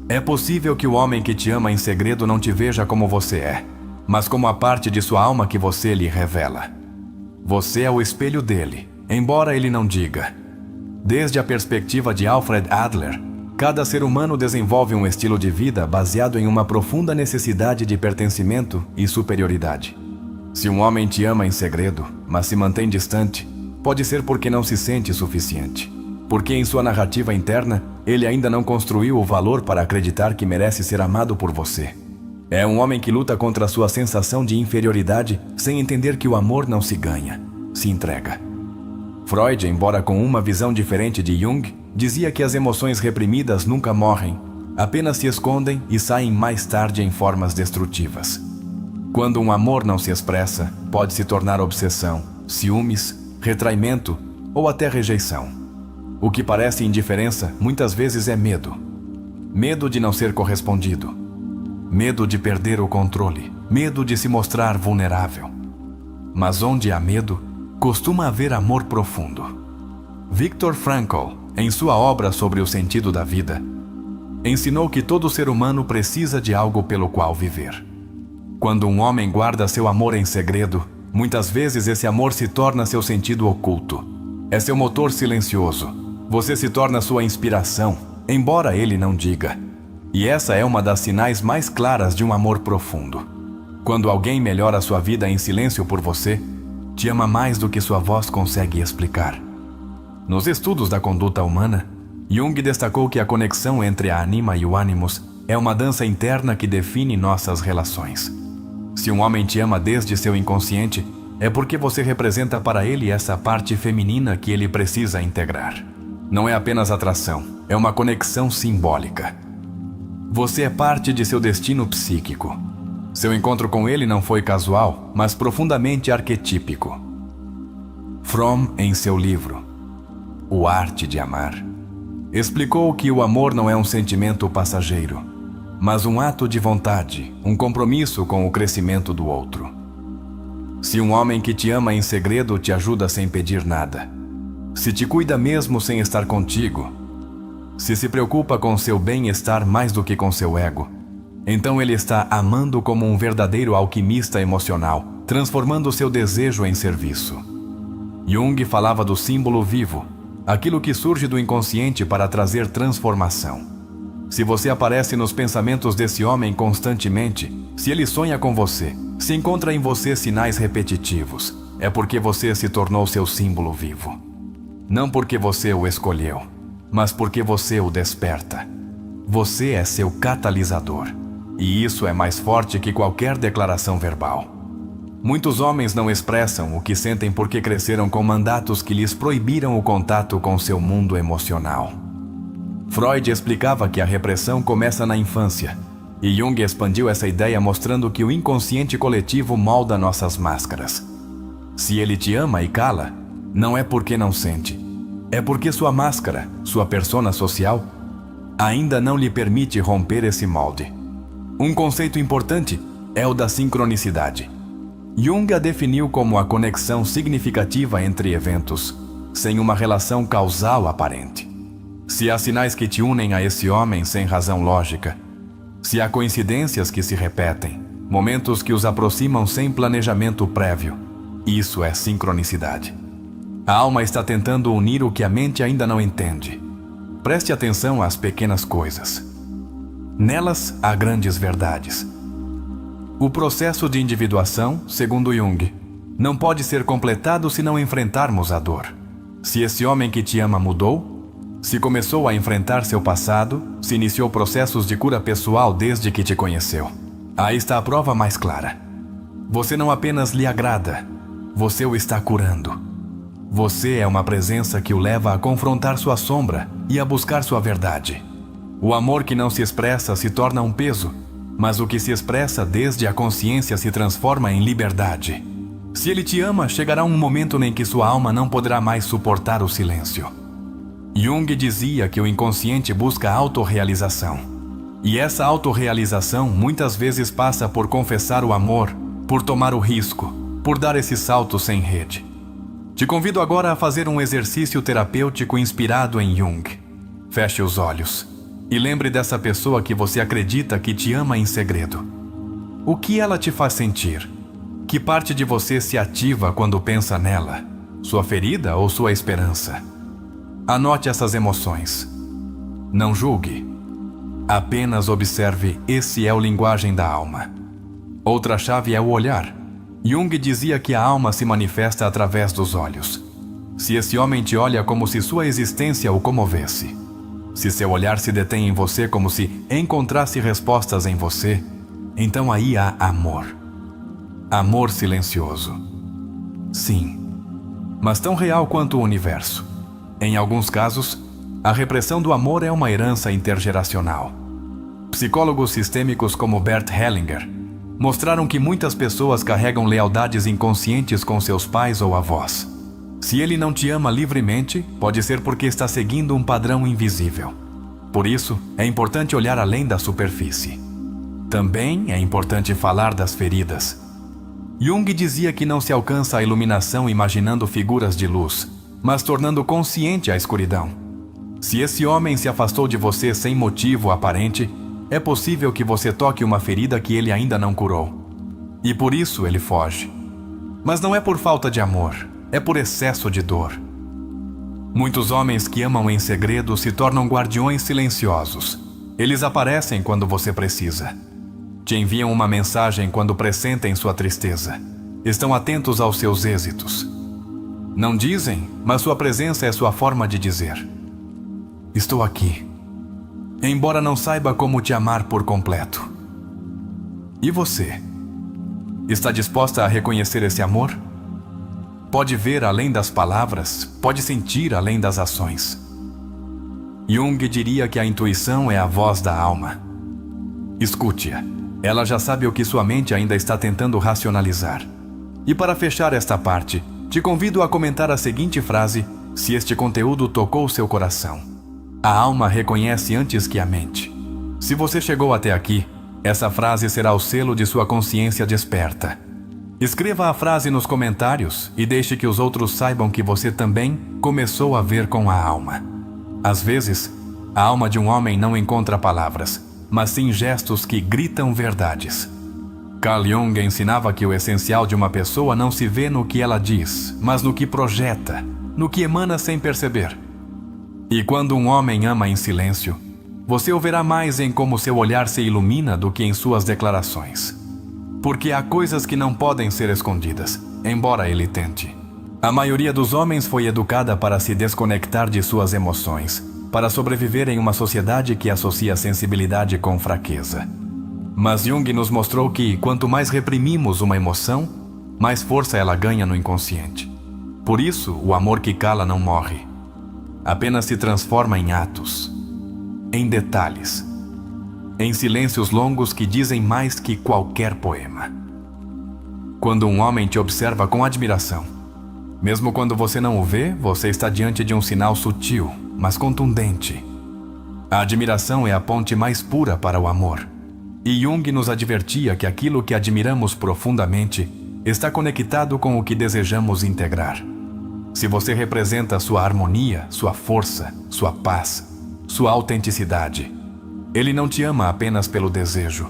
Speaker 1: É possível que o homem que te ama em segredo não te veja como você é, mas como a parte de sua alma que você lhe revela. Você é o espelho dele, embora ele não diga. Desde a perspectiva de Alfred Adler, cada ser humano desenvolve um estilo de vida baseado em uma profunda necessidade de pertencimento e superioridade. Se um homem te ama em segredo, mas se mantém distante, pode ser porque não se sente suficiente. Porque em sua narrativa interna, ele ainda não construiu o valor para acreditar que merece ser amado por você. É um homem que luta contra a sua sensação de inferioridade sem entender que o amor não se ganha, se entrega. Freud, embora com uma visão diferente de Jung, dizia que as emoções reprimidas nunca morrem, apenas se escondem e saem mais tarde em formas destrutivas. Quando um amor não se expressa, pode se tornar obsessão, ciúmes, retraimento ou até rejeição. O que parece indiferença muitas vezes é medo. Medo de não ser correspondido. Medo de perder o controle. Medo de se mostrar vulnerável. Mas onde há medo, costuma haver amor profundo. Viktor Frankl, em sua obra sobre o sentido da vida, ensinou que todo ser humano precisa de algo pelo qual viver. Quando um homem guarda seu amor em segredo, muitas vezes esse amor se torna seu sentido oculto. É seu motor silencioso. Você se torna sua inspiração, embora ele não diga. E essa é uma das sinais mais claras de um amor profundo. Quando alguém melhora sua vida em silêncio por você, te ama mais do que sua voz consegue explicar. Nos estudos da conduta humana, Jung destacou que a conexão entre a anima e o ânimos é uma dança interna que define nossas relações. Se um homem te ama desde seu inconsciente, é porque você representa para ele essa parte feminina que ele precisa integrar. Não é apenas atração, é uma conexão simbólica. Você é parte de seu destino psíquico. Seu encontro com ele não foi casual, mas profundamente arquetípico. Fromm, em seu livro O Arte de Amar, explicou que o amor não é um sentimento passageiro, mas um ato de vontade, um compromisso com o crescimento do outro. Se um homem que te ama em segredo te ajuda sem pedir nada, se te cuida mesmo sem estar contigo, se preocupa com seu bem-estar mais do que com seu ego, então ele está amando como um verdadeiro alquimista emocional, transformando seu desejo em serviço. Jung falava do símbolo vivo, aquilo que surge do inconsciente para trazer transformação. Se você aparece nos pensamentos desse homem constantemente, se ele sonha com você, se encontra em você sinais repetitivos, é porque você se tornou seu símbolo vivo. Não porque você o escolheu, mas porque você o desperta. Você é seu catalisador, e isso é mais forte que qualquer declaração verbal. Muitos homens não expressam o que sentem porque cresceram com mandatos que lhes proibiram o contato com seu mundo emocional. Freud explicava que a repressão começa na infância, e Jung expandiu essa ideia mostrando que o inconsciente coletivo molda nossas máscaras. Se ele te ama e cala, não é porque não sente. É porque sua máscara, sua persona social, ainda não lhe permite romper esse molde. Um conceito importante é o da sincronicidade. Jung a definiu como a conexão significativa entre eventos, sem uma relação causal aparente. Se há sinais que te unem a esse homem sem razão lógica, se há coincidências que se repetem, momentos que os aproximam sem planejamento prévio, isso é sincronicidade. A alma está tentando unir o que a mente ainda não entende. Preste atenção às pequenas coisas. Nelas há grandes verdades. O processo de individuação, segundo Jung, não pode ser completado se não enfrentarmos a dor. Se esse homem que te ama mudou, se começou a enfrentar seu passado, se iniciou processos de cura pessoal desde que te conheceu, aí está a prova mais clara. Você não apenas lhe agrada, você o está curando. Você é uma presença que o leva a confrontar sua sombra e a buscar sua verdade. O amor que não se expressa se torna um peso, mas o que se expressa desde a consciência se transforma em liberdade. Se ele te ama, chegará um momento em que sua alma não poderá mais suportar o silêncio. Jung dizia que o inconsciente busca autorrealização. E essa autorrealização muitas vezes passa por confessar o amor, por tomar o risco, por dar esse salto sem rede. Te convido agora a fazer um exercício terapêutico inspirado em Jung. Feche os olhos e lembre dessa pessoa que você acredita que te ama em segredo. O que ela te faz sentir? Que parte de você se ativa quando pensa nela? Sua ferida ou sua esperança? Anote essas emoções. Não julgue. Apenas observe. Esse é o linguagem da alma. Outra chave é o olhar. Jung dizia que a alma se manifesta através dos olhos. Se esse homem te olha como se sua existência o comovesse, se seu olhar se detém em você como se encontrasse respostas em você, então aí há amor. Amor silencioso. Sim, mas tão real quanto o universo. Em alguns casos, a repressão do amor é uma herança intergeracional. Psicólogos sistêmicos como Bert Hellinger mostraram que muitas pessoas carregam lealdades inconscientes com seus pais ou avós. Se ele não te ama livremente, pode ser porque está seguindo um padrão invisível. Por isso, é importante olhar além da superfície. Também é importante falar das feridas. Jung dizia que não se alcança a iluminação imaginando figuras de luz, mas tornando consciente a escuridão. Se esse homem se afastou de você sem motivo aparente, é possível que você toque uma ferida que ele ainda não curou. E por isso ele foge. Mas não é por falta de amor, é por excesso de dor. Muitos homens que amam em segredo se tornam guardiões silenciosos. Eles aparecem quando você precisa. Te enviam uma mensagem quando pressentem sua tristeza. Estão atentos aos seus êxitos. Não dizem, mas sua presença é sua forma de dizer: estou aqui. Embora não saiba como te amar por completo. E você? Está disposta a reconhecer esse amor? Pode ver além das palavras, pode sentir além das ações. Jung diria que a intuição é a voz da alma. Escute-a. Ela já sabe o que sua mente ainda está tentando racionalizar. E para fechar esta parte, te convido a comentar a seguinte frase, se este conteúdo tocou seu coração. A alma reconhece antes que a mente. Se você chegou até aqui, essa frase será o selo de sua consciência desperta. Escreva a frase nos comentários e deixe que os outros saibam que você também começou a ver com a alma. Às vezes, a alma de um homem não encontra palavras, mas sim gestos que gritam verdades. Carl Jung ensinava que o essencial de uma pessoa não se vê no que ela diz, mas no que projeta, no que emana sem perceber. E quando um homem ama em silêncio, você o verá mais em como seu olhar se ilumina do que em suas declarações. Porque há coisas que não podem ser escondidas, embora ele tente. A maioria dos homens foi educada para se desconectar de suas emoções, para sobreviver em uma sociedade que associa sensibilidade com fraqueza. Mas Jung nos mostrou que, quanto mais reprimimos uma emoção, mais força ela ganha no inconsciente. Por isso, o amor que cala não morre. Apenas se transforma em atos, em detalhes, em silêncios longos que dizem mais que qualquer poema. Quando um homem te observa com admiração, mesmo quando você não o vê, você está diante de um sinal sutil, mas contundente. A admiração é a ponte mais pura para o amor. E Jung nos advertia que aquilo que admiramos profundamente está conectado com o que desejamos integrar. Se você representa sua harmonia, sua força, sua paz, sua autenticidade, ele não te ama apenas pelo desejo.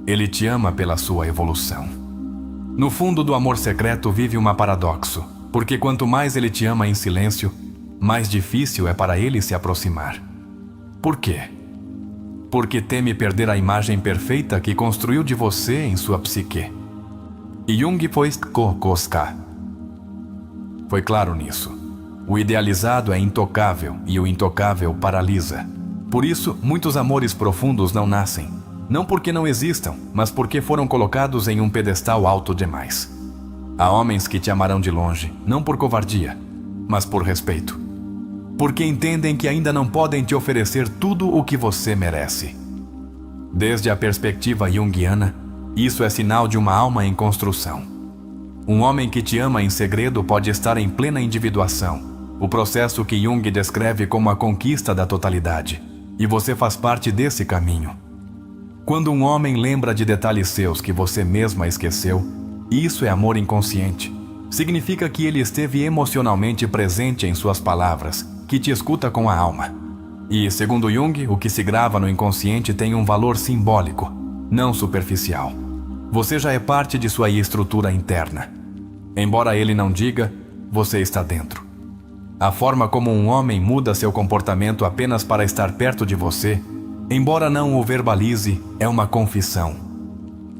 Speaker 1: Ele te ama pela sua evolução. No fundo do amor secreto vive um paradoxo. Porque quanto mais ele te ama em silêncio, mais difícil é para ele se aproximar. Por quê? Porque teme perder a imagem perfeita que construiu de você em sua psique. Jung foi claro nisso. O idealizado é intocável e o intocável paralisa. Por isso, muitos amores profundos não nascem. Não porque não existam, mas porque foram colocados em um pedestal alto demais. Há homens que te amarão de longe, não por covardia, mas por respeito. Porque entendem que ainda não podem te oferecer tudo o que você merece. Desde a perspectiva junguiana, isso é sinal de uma alma em construção. Um homem que te ama em segredo pode estar em plena individuação, o processo que Jung descreve como a conquista da totalidade, e você faz parte desse caminho. Quando um homem lembra de detalhes seus que você mesma esqueceu, isso é amor inconsciente. Significa que ele esteve emocionalmente presente em suas palavras, que te escuta com a alma. E, segundo Jung, o que se grava no inconsciente tem um valor simbólico, não superficial. Você já é parte de sua estrutura interna. Embora ele não diga, você está dentro. A forma como um homem muda seu comportamento apenas para estar perto de você, embora não o verbalize, é uma confissão.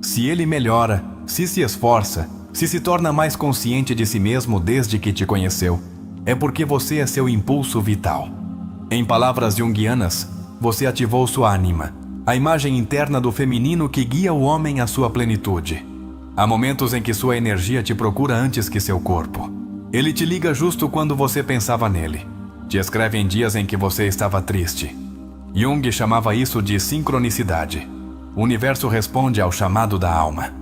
Speaker 1: Se ele melhora, se esforça, se torna mais consciente de si mesmo desde que te conheceu, é porque você é seu impulso vital. Em palavras junguianas, você ativou sua ânima, a imagem interna do feminino que guia o homem à sua plenitude. Há momentos em que sua energia te procura antes que seu corpo. Ele te liga justo quando você pensava nele. Te escreve em dias em que você estava triste. Jung chamava isso de sincronicidade. O universo responde ao chamado da alma.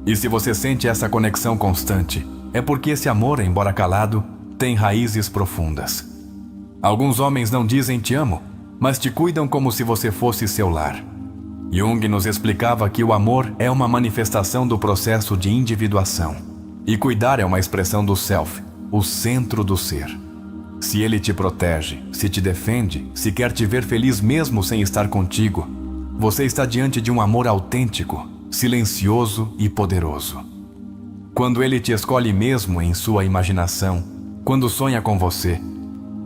Speaker 1: E se você sente essa conexão constante, é porque esse amor, embora calado, tem raízes profundas. Alguns homens não dizem te amo, mas te cuidam como se você fosse seu lar. Jung nos explicava que o amor é uma manifestação do processo de individuação. E cuidar é uma expressão do self, o centro do ser. Se ele te protege, se te defende, se quer te ver feliz mesmo sem estar contigo, você está diante de um amor autêntico, silencioso e poderoso. Quando ele te escolhe mesmo em sua imaginação, quando sonha com você,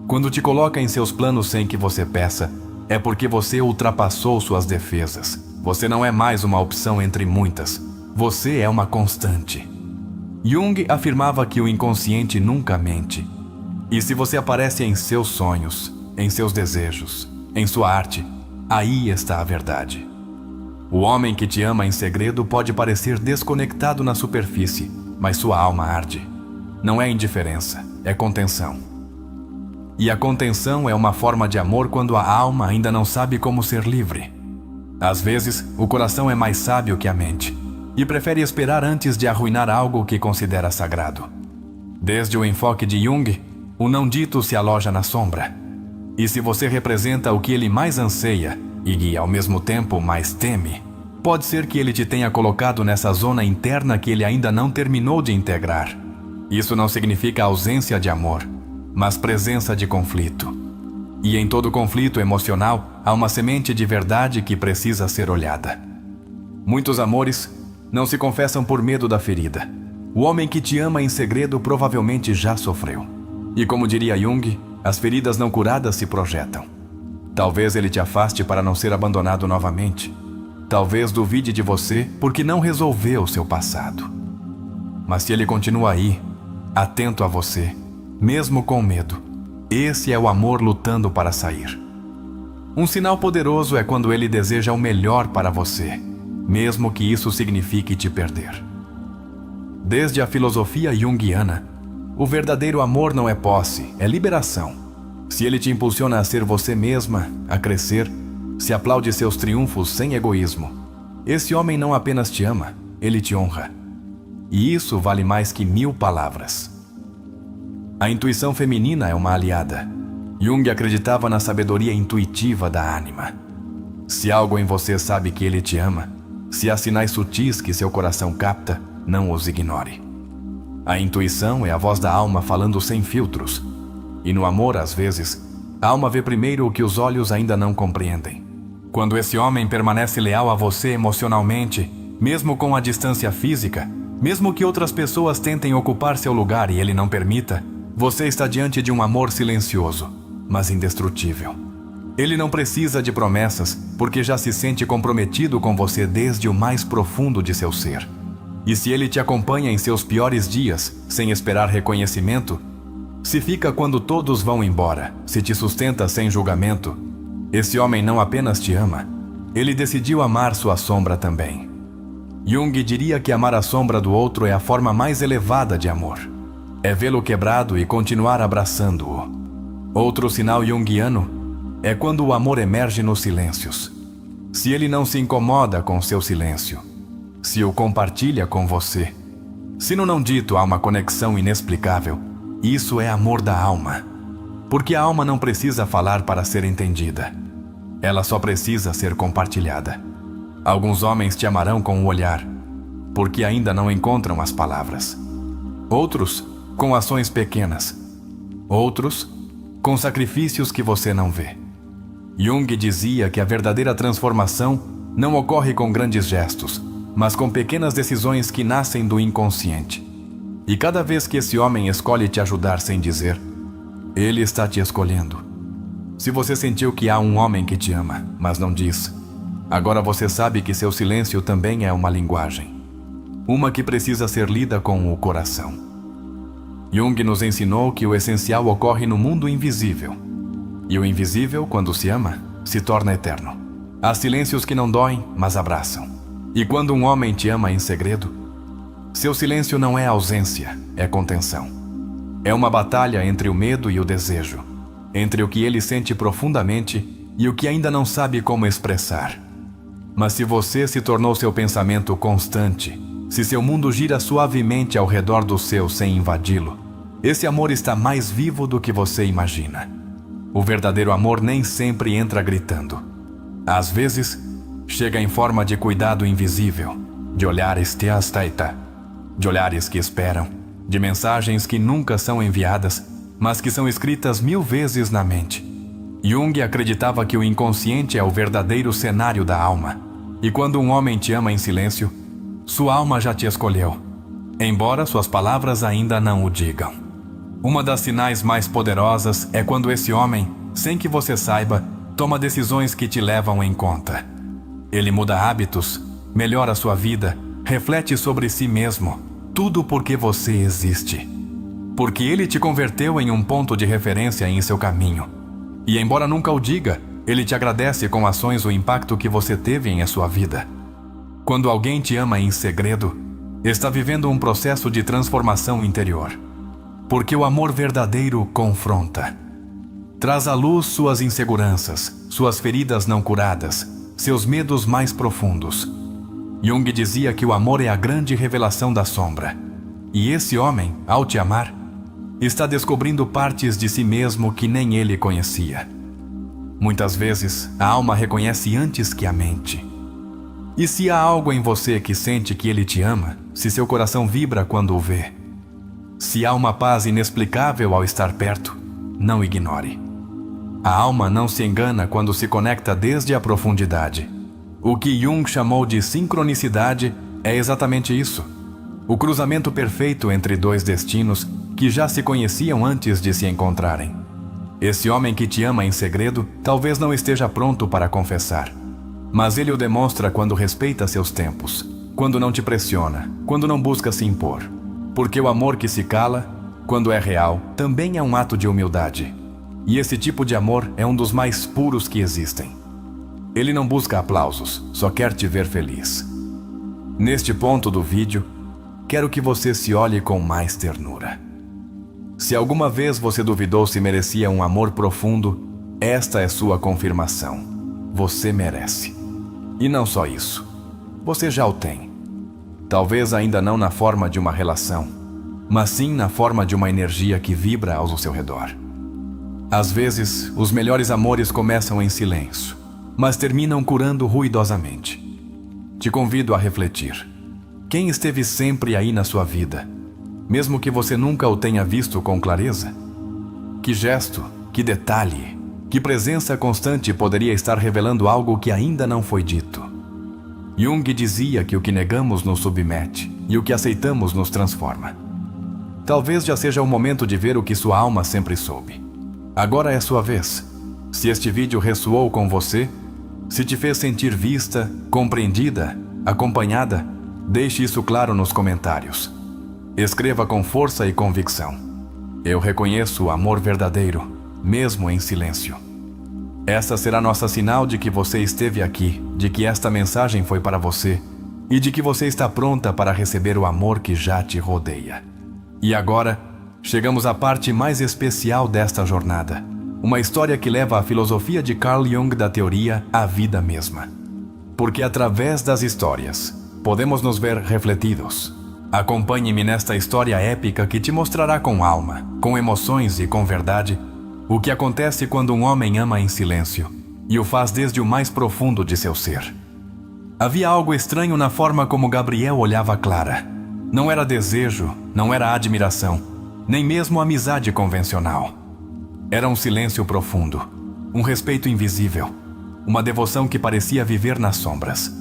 Speaker 1: quando te coloca em seus planos sem que você peça, é porque você ultrapassou suas defesas. Você não é mais uma opção entre muitas. Você é uma constante. Jung afirmava que o inconsciente nunca mente. E se você aparece em seus sonhos, em seus desejos, em sua arte, aí está a verdade. O homem que te ama em segredo pode parecer desconectado na superfície, mas sua alma arde. Não é indiferença, é contenção. E a contenção é uma forma de amor quando a alma ainda não sabe como ser livre. Às vezes, o coração é mais sábio que a mente e prefere esperar antes de arruinar algo que considera sagrado. Desde o enfoque de Jung, o não dito se aloja na sombra. E se você representa o que ele mais anseia e ao mesmo tempo mais teme, pode ser que ele te tenha colocado nessa zona interna que ele ainda não terminou de integrar. Isso não significa ausência de amor, mas presença de conflito. E em todo conflito emocional, há uma semente de verdade que precisa ser olhada. Muitos amores não se confessam por medo da ferida. O homem que te ama em segredo provavelmente já sofreu. E como diria Jung, as feridas não curadas se projetam. Talvez ele te afaste para não ser abandonado novamente. Talvez duvide de você porque não resolveu seu passado. Mas se ele continua aí, atento a você, mesmo com medo, esse é o amor lutando para sair. Um sinal poderoso é quando ele deseja o melhor para você, mesmo que isso signifique te perder. Desde a filosofia junguiana, o verdadeiro amor não é posse, é liberação. Se ele te impulsiona a ser você mesma, a crescer, se aplaude seus triunfos sem egoísmo, esse homem não apenas te ama, ele te honra. E isso vale mais que 1000 palavras. A intuição feminina é uma aliada. Jung acreditava na sabedoria intuitiva da ânima. Se algo em você sabe que ele te ama, se há sinais sutis que seu coração capta, não os ignore. A intuição é a voz da alma falando sem filtros. E no amor, às vezes, a alma vê primeiro o que os olhos ainda não compreendem. Quando esse homem permanece leal a você emocionalmente, mesmo com a distância física, Mesmo que outras pessoas tentem ocupar seu lugar e ele não permita, você está diante de um amor silencioso, mas indestrutível. Ele não precisa de promessas, porque já se sente comprometido com você desde o mais profundo de seu ser. E se ele te acompanha em seus piores dias, sem esperar reconhecimento, se fica quando todos vão embora, se te sustenta sem julgamento, esse homem não apenas te ama, ele decidiu amar sua sombra também. Jung diria que amar a sombra do outro é a forma mais elevada de amor. É vê-lo quebrado e continuar abraçando-o. Outro sinal junguiano é quando o amor emerge nos silêncios. Se ele não se incomoda com seu silêncio, se o compartilha com você, se no não dito há uma conexão inexplicável, isso é amor da alma. Porque a alma não precisa falar para ser entendida. Ela só precisa ser compartilhada. Alguns homens te amarão com o olhar, porque ainda não encontram as palavras. Outros, com ações pequenas. Outros, com sacrifícios que você não vê. Jung dizia que a verdadeira transformação não ocorre com grandes gestos, mas com pequenas decisões que nascem do inconsciente. E cada vez que esse homem escolhe te ajudar sem dizer, ele está te escolhendo. Se você sentiu que há um homem que te ama, mas não diz, agora você sabe que seu silêncio também é uma linguagem. Uma que precisa ser lida com o coração. Jung nos ensinou que o essencial ocorre no mundo invisível. E o invisível, quando se ama, se torna eterno. Há silêncios que não doem, mas abraçam. E quando um homem te ama em segredo, seu silêncio não é ausência, é contenção. É uma batalha entre o medo e o desejo, entre o que ele sente profundamente e o que ainda não sabe como expressar. Mas se você se tornou seu pensamento constante, se seu mundo gira suavemente ao redor do seu sem invadi-lo, esse amor está mais vivo do que você imagina. O verdadeiro amor nem sempre entra gritando. Às vezes, chega em forma de cuidado invisível, de olhares teastaita, de olhares que esperam, de mensagens que nunca são enviadas, mas que são escritas 1000 vezes na mente. Jung acreditava que o inconsciente é o verdadeiro cenário da alma, e quando um homem te ama em silêncio, sua alma já te escolheu, embora suas palavras ainda não o digam. Uma das sinais mais poderosas é quando esse homem, sem que você saiba, toma decisões que te levam em conta. Ele muda hábitos, melhora sua vida, reflete sobre si mesmo, tudo porque você existe. Porque ele te converteu em um ponto de referência em seu caminho. E embora nunca o diga, ele te agradece com ações o impacto que você teve em sua vida. Quando alguém te ama em segredo, está vivendo um processo de transformação interior. Porque o amor verdadeiro confronta. Traz à luz suas inseguranças, suas feridas não curadas, seus medos mais profundos. Jung dizia que o amor é a grande revelação da sombra. E esse homem, ao te amar, está descobrindo partes de si mesmo que nem ele conhecia. Muitas vezes, a alma reconhece antes que a mente. E se há algo em você que sente que ele te ama, se seu coração vibra quando o vê, se há uma paz inexplicável ao estar perto, não ignore. A alma não se engana quando se conecta desde a profundidade. O que Jung chamou de sincronicidade é exatamente isso. O cruzamento perfeito entre dois destinos que já se conheciam antes de se encontrarem. Esse homem que te ama em segredo talvez não esteja pronto para confessar. Mas ele o demonstra quando respeita seus tempos, quando não te pressiona, quando não busca se impor. Porque o amor que se cala, quando é real, também é um ato de humildade. E esse tipo de amor é um dos mais puros que existem. Ele não busca aplausos, só quer te ver feliz. Neste ponto do vídeo, quero que você se olhe com mais ternura. Se alguma vez você duvidou se merecia um amor profundo, esta é sua confirmação. Você merece. E não só isso. Você já o tem. Talvez ainda não na forma de uma relação, mas sim na forma de uma energia que vibra ao seu redor. Às vezes, os melhores amores começam em silêncio, mas terminam curando ruidosamente. Te convido a refletir. Quem esteve sempre aí na sua vida, mesmo que você nunca o tenha visto com clareza? Que gesto, que detalhe, que presença constante poderia estar revelando algo que ainda não foi dito? Jung dizia que o que negamos nos submete, e o que aceitamos nos transforma. Talvez já seja o momento de ver o que sua alma sempre soube. Agora é sua vez. Se este vídeo ressoou com você, se te fez sentir vista, compreendida, acompanhada, deixe isso claro nos comentários. Escreva com força e convicção. Eu reconheço o amor verdadeiro, mesmo em silêncio. Esta será nossa sinal de que você esteve aqui, de que esta mensagem foi para você e de que você está pronta para receber o amor que já te rodeia. E agora, chegamos à parte mais especial desta jornada. Uma história que leva a filosofia de Carl Jung da teoria à vida mesma. Porque através das histórias, podemos nos ver refletidos. Acompanhe-me nesta história épica que te mostrará com alma, com emoções e com verdade, o que acontece quando um homem ama em silêncio e o faz desde o mais profundo de seu ser. Havia algo estranho na forma como Gabriel olhava Clara. Não era desejo, não era admiração, nem mesmo amizade convencional. Era um silêncio profundo, um respeito invisível, uma devoção que parecia viver nas sombras.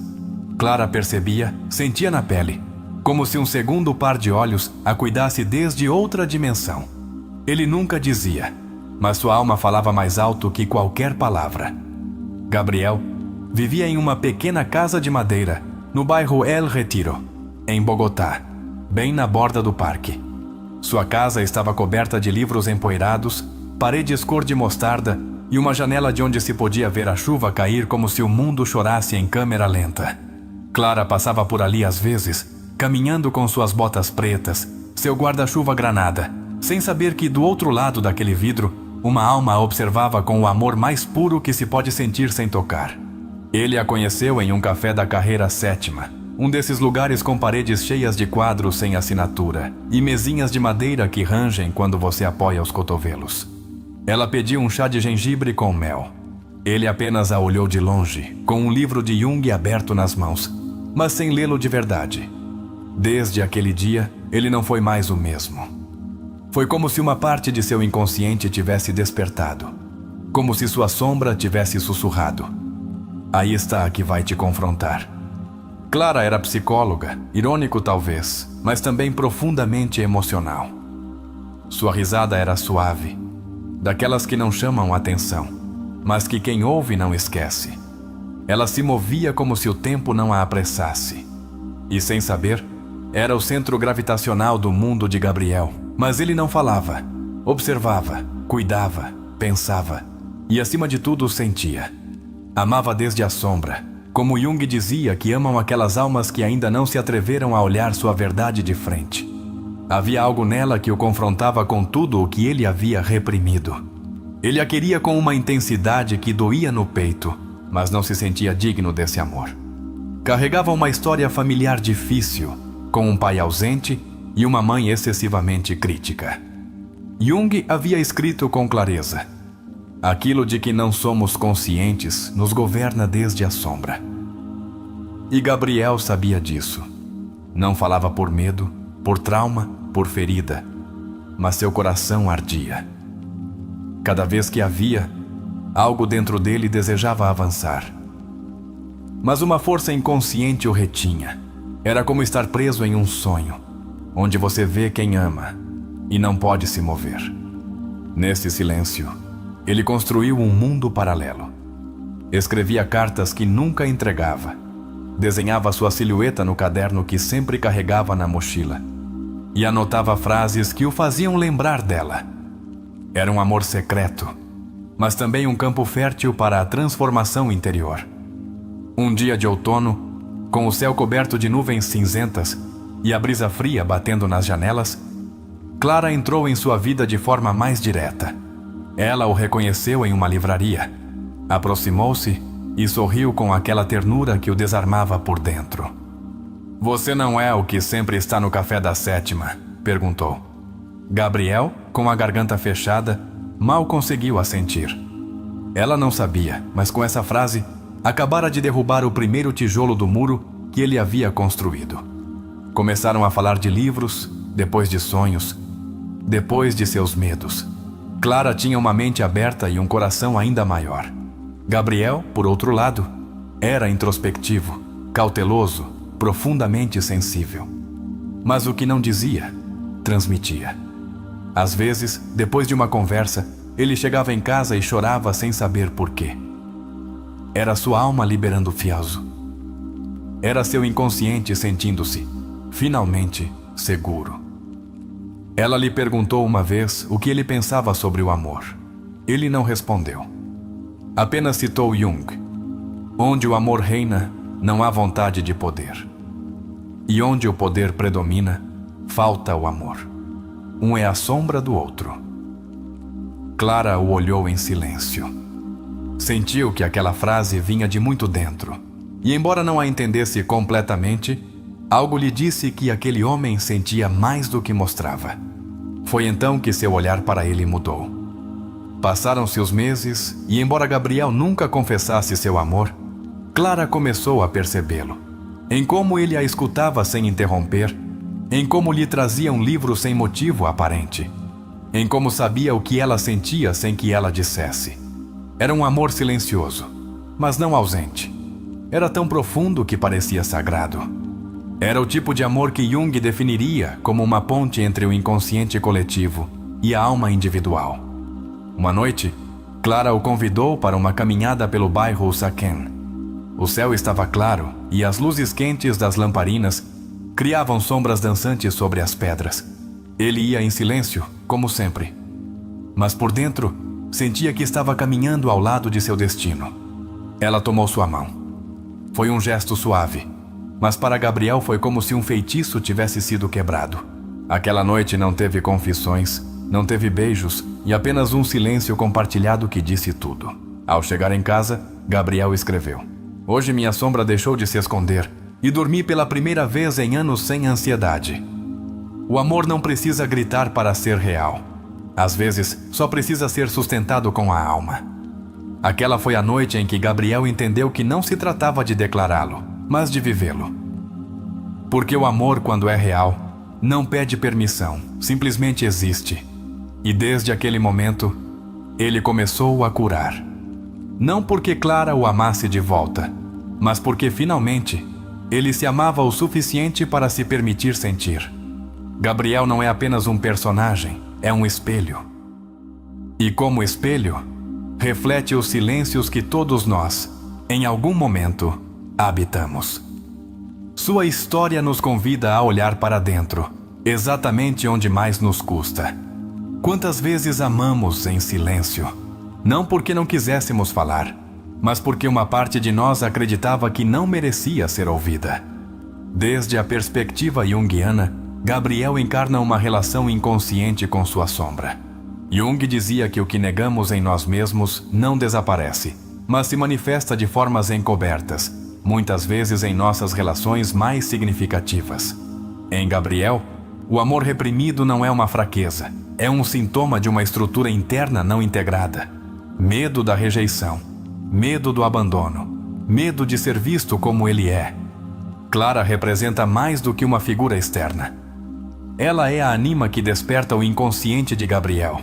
Speaker 1: Clara percebia, sentia na pele, como se um segundo par de olhos a cuidasse desde outra dimensão. Ele nunca dizia, mas sua alma falava mais alto que qualquer palavra. Gabriel vivia em uma pequena casa de madeira, no bairro El Retiro, em Bogotá, bem na borda do parque. Sua casa estava coberta de livros empoeirados, paredes cor de mostarda e uma janela de onde se podia ver a chuva cair como se o mundo chorasse em câmera lenta. Clara passava por ali às vezes, caminhando com suas botas pretas, seu guarda-chuva granada, sem saber que do outro lado daquele vidro, uma alma a observava com o amor mais puro que se pode sentir sem tocar. Ele a conheceu em um café da carreira 7ª, um desses lugares com paredes cheias de quadros sem assinatura e mesinhas de madeira que rangem quando você apoia os cotovelos. Ela pediu um chá de gengibre com mel. Ele apenas a olhou de longe, com um livro de Jung aberto nas mãos, mas sem lê-lo de verdade. Desde aquele dia, ele não foi mais o mesmo. Foi como se uma parte de seu inconsciente tivesse despertado, como se sua sombra tivesse sussurrado. Aí está a que vai te confrontar. Clara era psicóloga, irônico talvez, mas também profundamente emocional. Sua risada era suave, daquelas que não chamam atenção, mas que quem ouve não esquece. Ela se movia como se o tempo não a apressasse. E sem saber, era o centro gravitacional do mundo de Gabriel. Mas ele não falava, observava, cuidava, pensava e, acima de tudo, sentia. Amava desde a sombra, como Jung dizia que amam aquelas almas que ainda não se atreveram a olhar sua verdade de frente. Havia algo nela que o confrontava com tudo o que ele havia reprimido. Ele a queria com uma intensidade que doía no peito, mas não se sentia digno desse amor. Carregava uma história familiar difícil, com um pai ausente e uma mãe excessivamente crítica. Jung havia escrito com clareza: aquilo de que não somos conscientes nos governa desde a sombra. E Gabriel sabia disso. Não falava por medo, por trauma, por ferida, mas seu coração ardia. Cada vez que a via, algo dentro dele desejava avançar. Mas uma força inconsciente o retinha. Era como estar preso em um sonho, onde você vê quem ama e não pode se mover. Nesse silêncio, ele construiu um mundo paralelo. Escrevia cartas que nunca entregava. Desenhava sua silhueta no caderno que sempre carregava na mochila. E anotava frases que o faziam lembrar dela. Era um amor secreto, mas também um campo fértil para a transformação interior. Um dia de outono, com o céu coberto de nuvens cinzentas e a brisa fria batendo nas janelas, Clara entrou em sua vida de forma mais direta. Ela o reconheceu em uma livraria, aproximou-se e sorriu com aquela ternura que o desarmava por dentro. "Você não é o que sempre está no café da 7ª?" perguntou. Gabriel, com a garganta fechada, mal conseguiu assentir. Ela não sabia, mas com essa frase, acabara de derrubar o primeiro tijolo do muro que ele havia construído. Começaram a falar de livros, depois de sonhos, depois de seus medos. Clara tinha uma mente aberta e um coração ainda maior. Gabriel, por outro lado, era introspectivo, cauteloso, profundamente sensível. mas o que não dizia, transmitia. Às vezes, depois de uma conversa, ele chegava em casa e chorava sem saber por quê. Era sua alma liberando Fyazu. Era seu inconsciente sentindo-se, finalmente, seguro. Ela lhe perguntou uma vez o que ele pensava sobre o amor. Ele não respondeu. Apenas citou Jung. Onde o amor reina, não há vontade de poder. E onde o poder predomina, falta o amor. Um é a sombra do outro. Clara o olhou em silêncio. Sentiu que aquela frase vinha de muito dentro. E embora não a entendesse completamente, algo lhe disse que aquele homem sentia mais do que mostrava. Foi então que seu olhar para ele mudou. Passaram-se os meses e, embora Gabriel nunca confessasse seu amor, Clara começou a percebê-lo. Em como ele a escutava sem interromper, em como lhe trazia um livro sem motivo aparente, em como sabia o que ela sentia sem que ela dissesse. Era um amor silencioso, mas não ausente. Era tão profundo que parecia sagrado. Era o tipo de amor que Jung definiria como uma ponte entre o inconsciente coletivo e a alma individual. Uma noite, Clara o convidou para uma caminhada pelo bairro Usaken. O céu estava claro e as luzes quentes das lamparinas criavam sombras dançantes sobre as pedras. Ele ia em silêncio, como sempre. Mas por dentro, sentia que estava caminhando ao lado de seu destino. Ela tomou sua mão. Foi um gesto suave, mas para Gabriel foi como se um feitiço tivesse sido quebrado. Aquela noite não teve confissões, não teve beijos e apenas um silêncio compartilhado que disse tudo. Ao chegar em casa, Gabriel escreveu: Hoje minha sombra deixou de se esconder e dormi pela primeira vez em anos sem ansiedade. O amor não precisa gritar para ser real. Às vezes, só precisa ser sustentado com a alma. Aquela foi a noite em que Gabriel entendeu que não se tratava de declará-lo, mas de vivê-lo. Porque o amor, quando é real, não pede permissão, simplesmente existe. E desde aquele momento, ele começou a curar. Não porque Clara o amasse de volta, mas porque finalmente ele se amava o suficiente para se permitir sentir. Gabriel não é apenas um personagem, é um espelho. E como espelho, reflete os silêncios que todos nós, em algum momento, habitamos. Sua história nos convida a olhar para dentro, exatamente onde mais nos custa. Quantas vezes amamos em silêncio? Não porque não quiséssemos falar, mas porque uma parte de nós acreditava que não merecia ser ouvida. Desde a perspectiva junguiana, Gabriel encarna uma relação inconsciente com sua sombra. Jung dizia que o que negamos em nós mesmos não desaparece, mas se manifesta de formas encobertas, muitas vezes em nossas relações mais significativas. Em Gabriel, o amor reprimido não é uma fraqueza, é um sintoma de uma estrutura interna não integrada. Medo da rejeição, medo do abandono, medo de ser visto como ele é. Clara representa mais do que uma figura externa. Ela é a anima que desperta o inconsciente de Gabriel.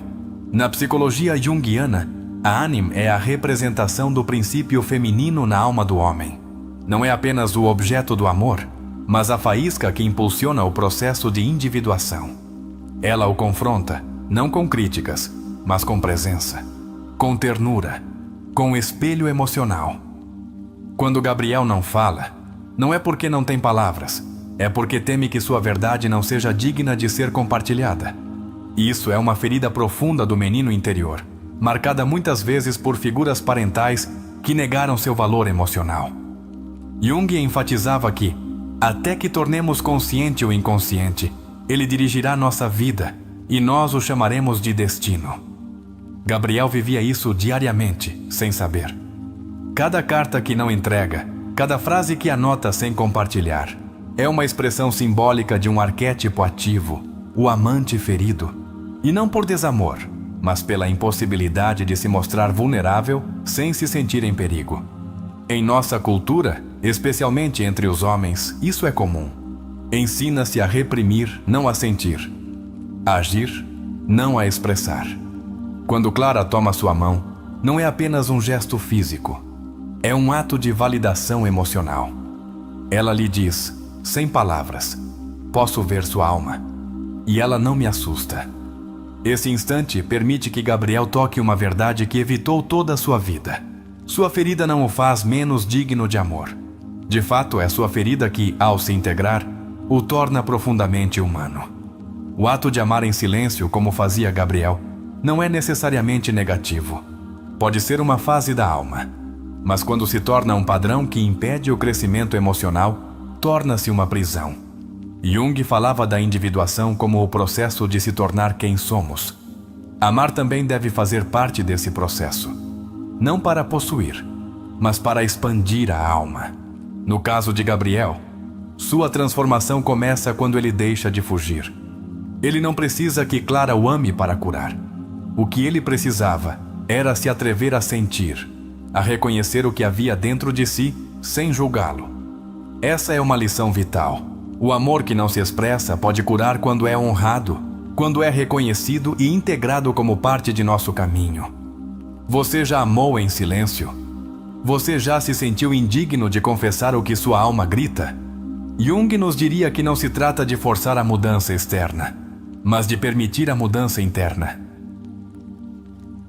Speaker 1: Na psicologia junguiana, a ânima é a representação do princípio feminino na alma do homem. Não é apenas o objeto do amor, mas a faísca que impulsiona o processo de individuação. Ela o confronta, não com críticas, mas com presença, com ternura, com espelho emocional. Quando Gabriel não fala, não é porque não tem palavras, é porque teme que sua verdade não seja digna de ser compartilhada. Isso é uma ferida profunda do menino interior, marcada muitas vezes por figuras parentais que negaram seu valor emocional. Jung enfatizava que, até que tornemos consciente o inconsciente, ele dirigirá nossa vida e nós o chamaremos de destino. Gabriel vivia isso diariamente, sem saber. Cada carta que não entrega, cada frase que anota sem compartilhar, é uma expressão simbólica de um arquétipo ativo, o amante ferido. E não por desamor, mas pela impossibilidade de se mostrar vulnerável sem se sentir em perigo. Em nossa cultura, especialmente entre os homens, isso é comum. Ensina-se a reprimir, não a sentir. A agir, não a expressar. Quando Clara toma sua mão, não é apenas um gesto físico. É um ato de validação emocional. Ela lhe diz, sem palavras: posso ver sua alma, e ela não me assusta. Esse instante permite que Gabriel toque uma verdade que evitou toda a sua vida. Sua ferida não o faz menos digno de amor. De fato, é sua ferida que, ao se integrar, o torna profundamente humano. O ato de amar em silêncio, como fazia Gabriel, não é necessariamente negativo. Pode ser uma fase da alma. Mas quando se torna um padrão que impede o crescimento emocional, torna-se uma prisão. Jung falava da individuação como o processo de se tornar quem somos. Amar também deve fazer parte desse processo. Não para possuir, mas para expandir a alma. No caso de Gabriel, sua transformação começa quando ele deixa de fugir. Ele não precisa que Clara o ame para curar. O que ele precisava era se atrever a sentir, a reconhecer o que havia dentro de si, sem julgá-lo. Essa é uma lição vital. O amor que não se expressa pode curar quando é honrado, quando é reconhecido e integrado como parte de nosso caminho. Você já amou em silêncio? Você já se sentiu indigno de confessar o que sua alma grita? Jung nos diria que não se trata de forçar a mudança externa, mas de permitir a mudança interna.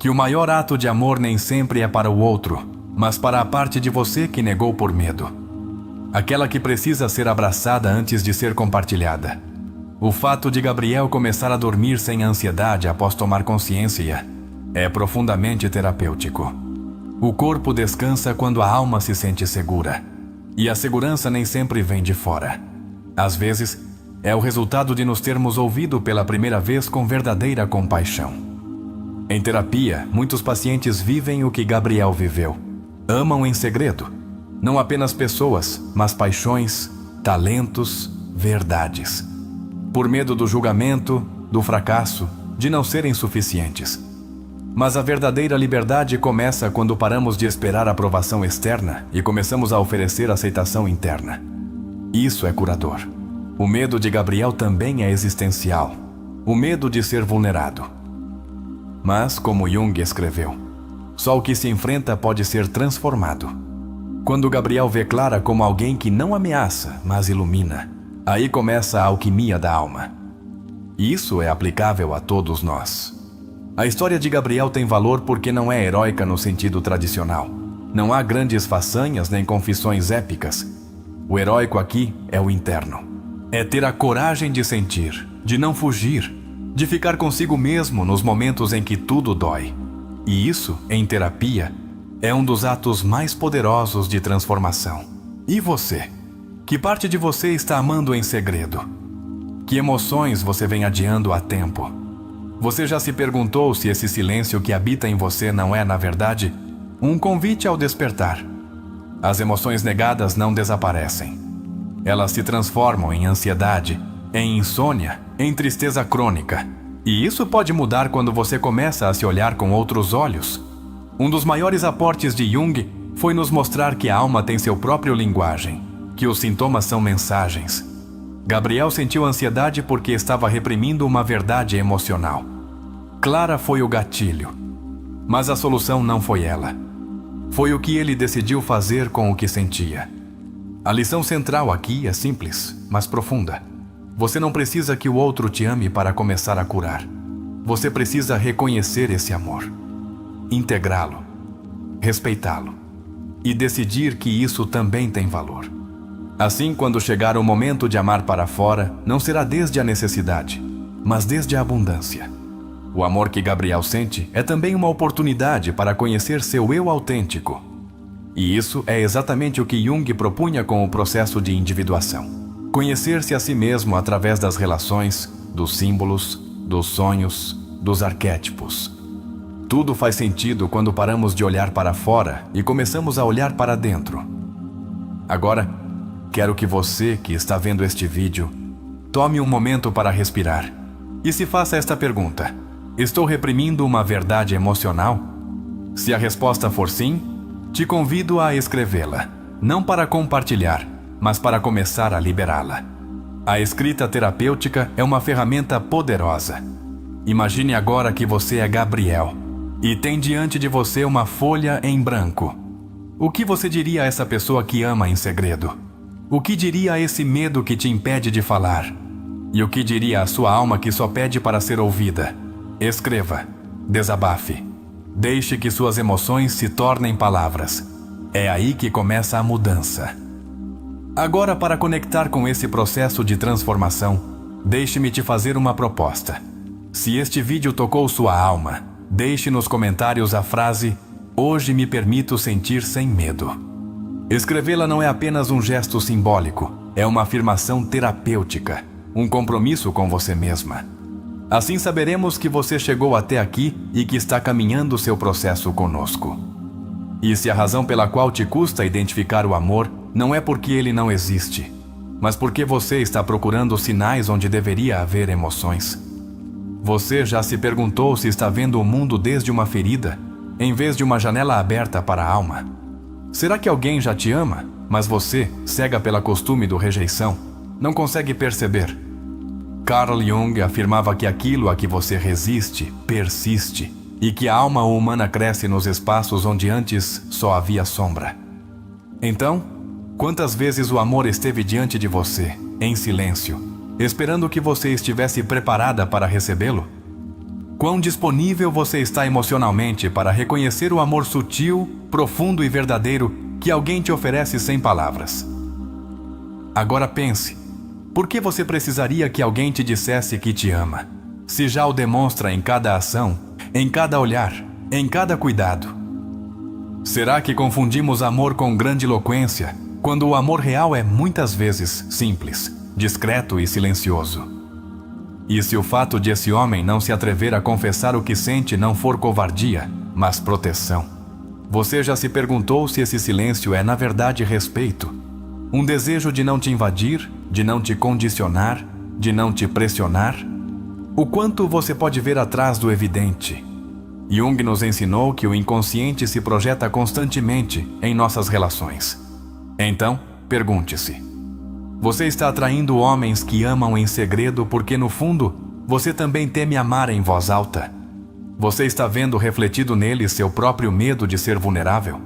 Speaker 1: Que o maior ato de amor nem sempre é para o outro, mas para a parte de você que negou por medo. Aquela que precisa ser abraçada antes de ser compartilhada. O fato de Gabriel começar a dormir sem ansiedade após tomar consciência é profundamente terapêutico. O corpo descansa quando a alma se sente segura. E a segurança nem sempre vem de fora. Às vezes, é o resultado de nos termos ouvido pela primeira vez com verdadeira compaixão. Em terapia, muitos pacientes vivem o que Gabriel viveu. Amam em segredo. Não apenas pessoas, mas paixões, talentos, verdades. Por medo do julgamento, do fracasso, de não serem suficientes. Mas a verdadeira liberdade começa quando paramos de esperar aprovação externa e começamos a oferecer aceitação interna. Isso é curador. O medo de Gabriel também é existencial. O medo de ser vulnerado. Mas, como Jung escreveu, só o que se enfrenta pode ser transformado. Quando Gabriel vê Clara como alguém que não ameaça, mas ilumina, aí começa a alquimia da alma. E isso é aplicável a todos nós. A história de Gabriel tem valor porque não é heróica no sentido tradicional. Não há grandes façanhas nem confissões épicas. O heróico aqui é o interno. É ter a coragem de sentir, de não fugir, de ficar consigo mesmo nos momentos em que tudo dói. E isso, em terapia, é um dos atos mais poderosos de transformação. E você? Que parte de você está amando em segredo? Que emoções você vem adiando há tempo? Você já se perguntou se esse silêncio que habita em você não é, na verdade, um convite ao despertar? As emoções negadas não desaparecem. Elas se transformam em ansiedade, em insônia, em tristeza crônica. E isso pode mudar quando você começa a se olhar com outros olhos. Um dos maiores aportes de Jung foi nos mostrar que a alma tem seu próprio linguagem, que os sintomas são mensagens. Gabriel sentiu ansiedade porque estava reprimindo uma verdade emocional. Clara foi o gatilho, mas a solução não foi ela. Foi o que ele decidiu fazer com o que sentia. A lição central aqui é simples, mas profunda. Você não precisa que o outro te ame para começar a curar. Você precisa reconhecer esse amor, integrá-lo, respeitá-lo e decidir que isso também tem valor. Assim, quando chegar o momento de amar para fora, não será desde a necessidade, mas desde a abundância. O amor que Gabriel sente é também uma oportunidade para conhecer seu eu autêntico. E isso é exatamente o que Jung propunha com o processo de individuação. Conhecer-se a si mesmo através das relações, dos símbolos, dos sonhos, dos arquétipos. Tudo faz sentido quando paramos de olhar para fora e começamos a olhar para dentro. Agora, quero que você que está vendo este vídeo tome um momento para respirar e se faça esta pergunta: estou reprimindo uma verdade emocional? Se a resposta for sim, te convido a escrevê-la, não para compartilhar, mas para começar a liberá-la. A escrita terapêutica é uma ferramenta poderosa. Imagine agora que você é Gabriel e tem diante de você uma folha em branco. O que você diria a essa pessoa que ama em segredo? O que diria a esse medo que te impede de falar? E o que diria a sua alma que só pede para ser ouvida? Escreva, desabafe, deixe que suas emoções se tornem palavras. É aí que começa a mudança. Agora, para conectar com esse processo de transformação, deixe-me te fazer uma proposta. Se este vídeo tocou sua alma, deixe nos comentários a frase "Hoje me permito sentir sem medo". Escrevê-la não é apenas um gesto simbólico, é uma afirmação terapêutica, um compromisso com você mesma. Assim saberemos que você chegou até aqui e que está caminhando seu processo conosco. E se a razão pela qual te custa identificar o amor não é porque ele não existe, mas porque você está procurando sinais onde deveria haver emoções. Você já se perguntou se está vendo o mundo desde uma ferida, em vez de uma janela aberta para a alma? Será que alguém já te ama, mas você, cega pela costume do rejeição, não consegue perceber? Carl Jung afirmava que aquilo a que você resiste, persiste, e que a alma humana cresce nos espaços onde antes só havia sombra. Então, quantas vezes o amor esteve diante de você, em silêncio, esperando que você estivesse preparada para recebê-lo? Quão disponível você está emocionalmente para reconhecer o amor sutil, profundo e verdadeiro que alguém te oferece sem palavras? Agora pense, por que você precisaria que alguém te dissesse que te ama, se já o demonstra em cada ação, em cada olhar, em cada cuidado? Será que confundimos amor com grandiloquência, quando o amor real é muitas vezes simples, discreto e silencioso? E se o fato de esse homem não se atrever a confessar o que sente não for covardia, mas proteção? Você já se perguntou se esse silêncio é na verdade respeito? Um desejo de não te invadir, de não te condicionar, de não te pressionar? O quanto você pode ver atrás do evidente? Jung nos ensinou que o inconsciente se projeta constantemente em nossas relações. Então, pergunte-se: você está atraindo homens que amam em segredo porque, no fundo, você também teme amar em voz alta? Você está vendo refletido neles seu próprio medo de ser vulnerável?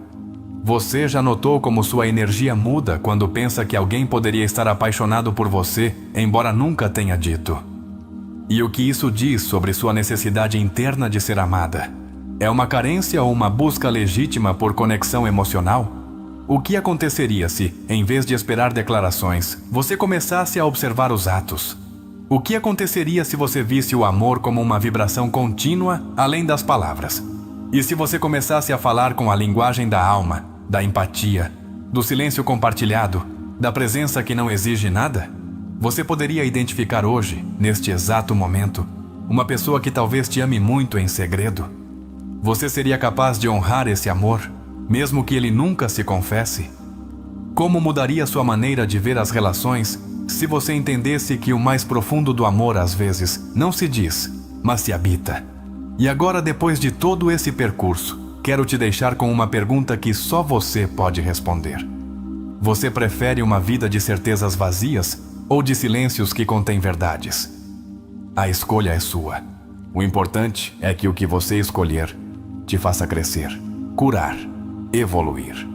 Speaker 1: Você já notou como sua energia muda quando pensa que alguém poderia estar apaixonado por você, embora nunca tenha dito? E o que isso diz sobre sua necessidade interna de ser amada? É uma carência ou uma busca legítima por conexão emocional? O que aconteceria se, em vez de esperar declarações, você começasse a observar os atos? O que aconteceria se você visse o amor como uma vibração contínua, além das palavras? E se você começasse a falar com a linguagem da alma, da empatia, do silêncio compartilhado, da presença que não exige nada? Você poderia identificar hoje, neste exato momento, uma pessoa que talvez te ame muito em segredo? Você seria capaz de honrar esse amor, mesmo que ele nunca se confesse? Como mudaria sua maneira de ver as relações se você entendesse que o mais profundo do amor às vezes não se diz, mas se habita? E agora, depois de todo esse percurso, quero te deixar com uma pergunta que só você pode responder. Você prefere uma vida de certezas vazias ou de silêncios que contêm verdades? A escolha é sua. O importante é que o que você escolher te faça crescer, curar, evoluir.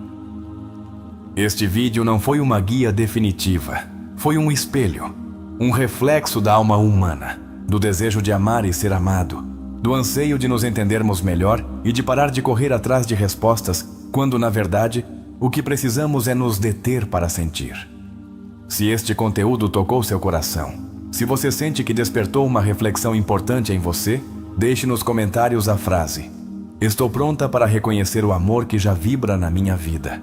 Speaker 1: Este vídeo não foi uma guia definitiva, foi um espelho, um reflexo da alma humana, do desejo de amar e ser amado, do anseio de nos entendermos melhor e de parar de correr atrás de respostas, quando na verdade o que precisamos é nos deter para sentir. Se este conteúdo tocou seu coração, se você sente que despertou uma reflexão importante em você, deixe nos comentários a frase: "Estou pronta para reconhecer o amor que já vibra na minha vida".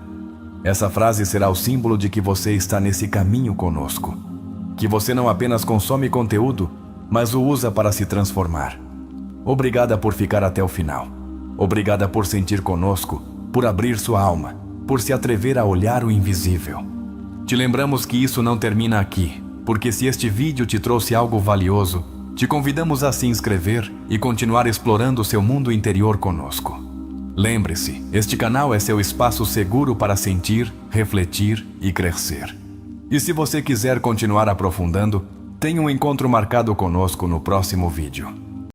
Speaker 1: Essa frase será o símbolo de que você está nesse caminho conosco, que você não apenas consome conteúdo, mas o usa para se transformar. Obrigada por ficar até o final. Obrigada por sentir conosco, por abrir sua alma, por se atrever a olhar o invisível. Te lembramos que isso não termina aqui, porque se este vídeo te trouxe algo valioso, te convidamos a se inscrever e continuar explorando seu mundo interior conosco. Lembre-se, este canal é seu espaço seguro para sentir, refletir e crescer. E se você quiser continuar aprofundando, tenha um encontro marcado conosco no próximo vídeo.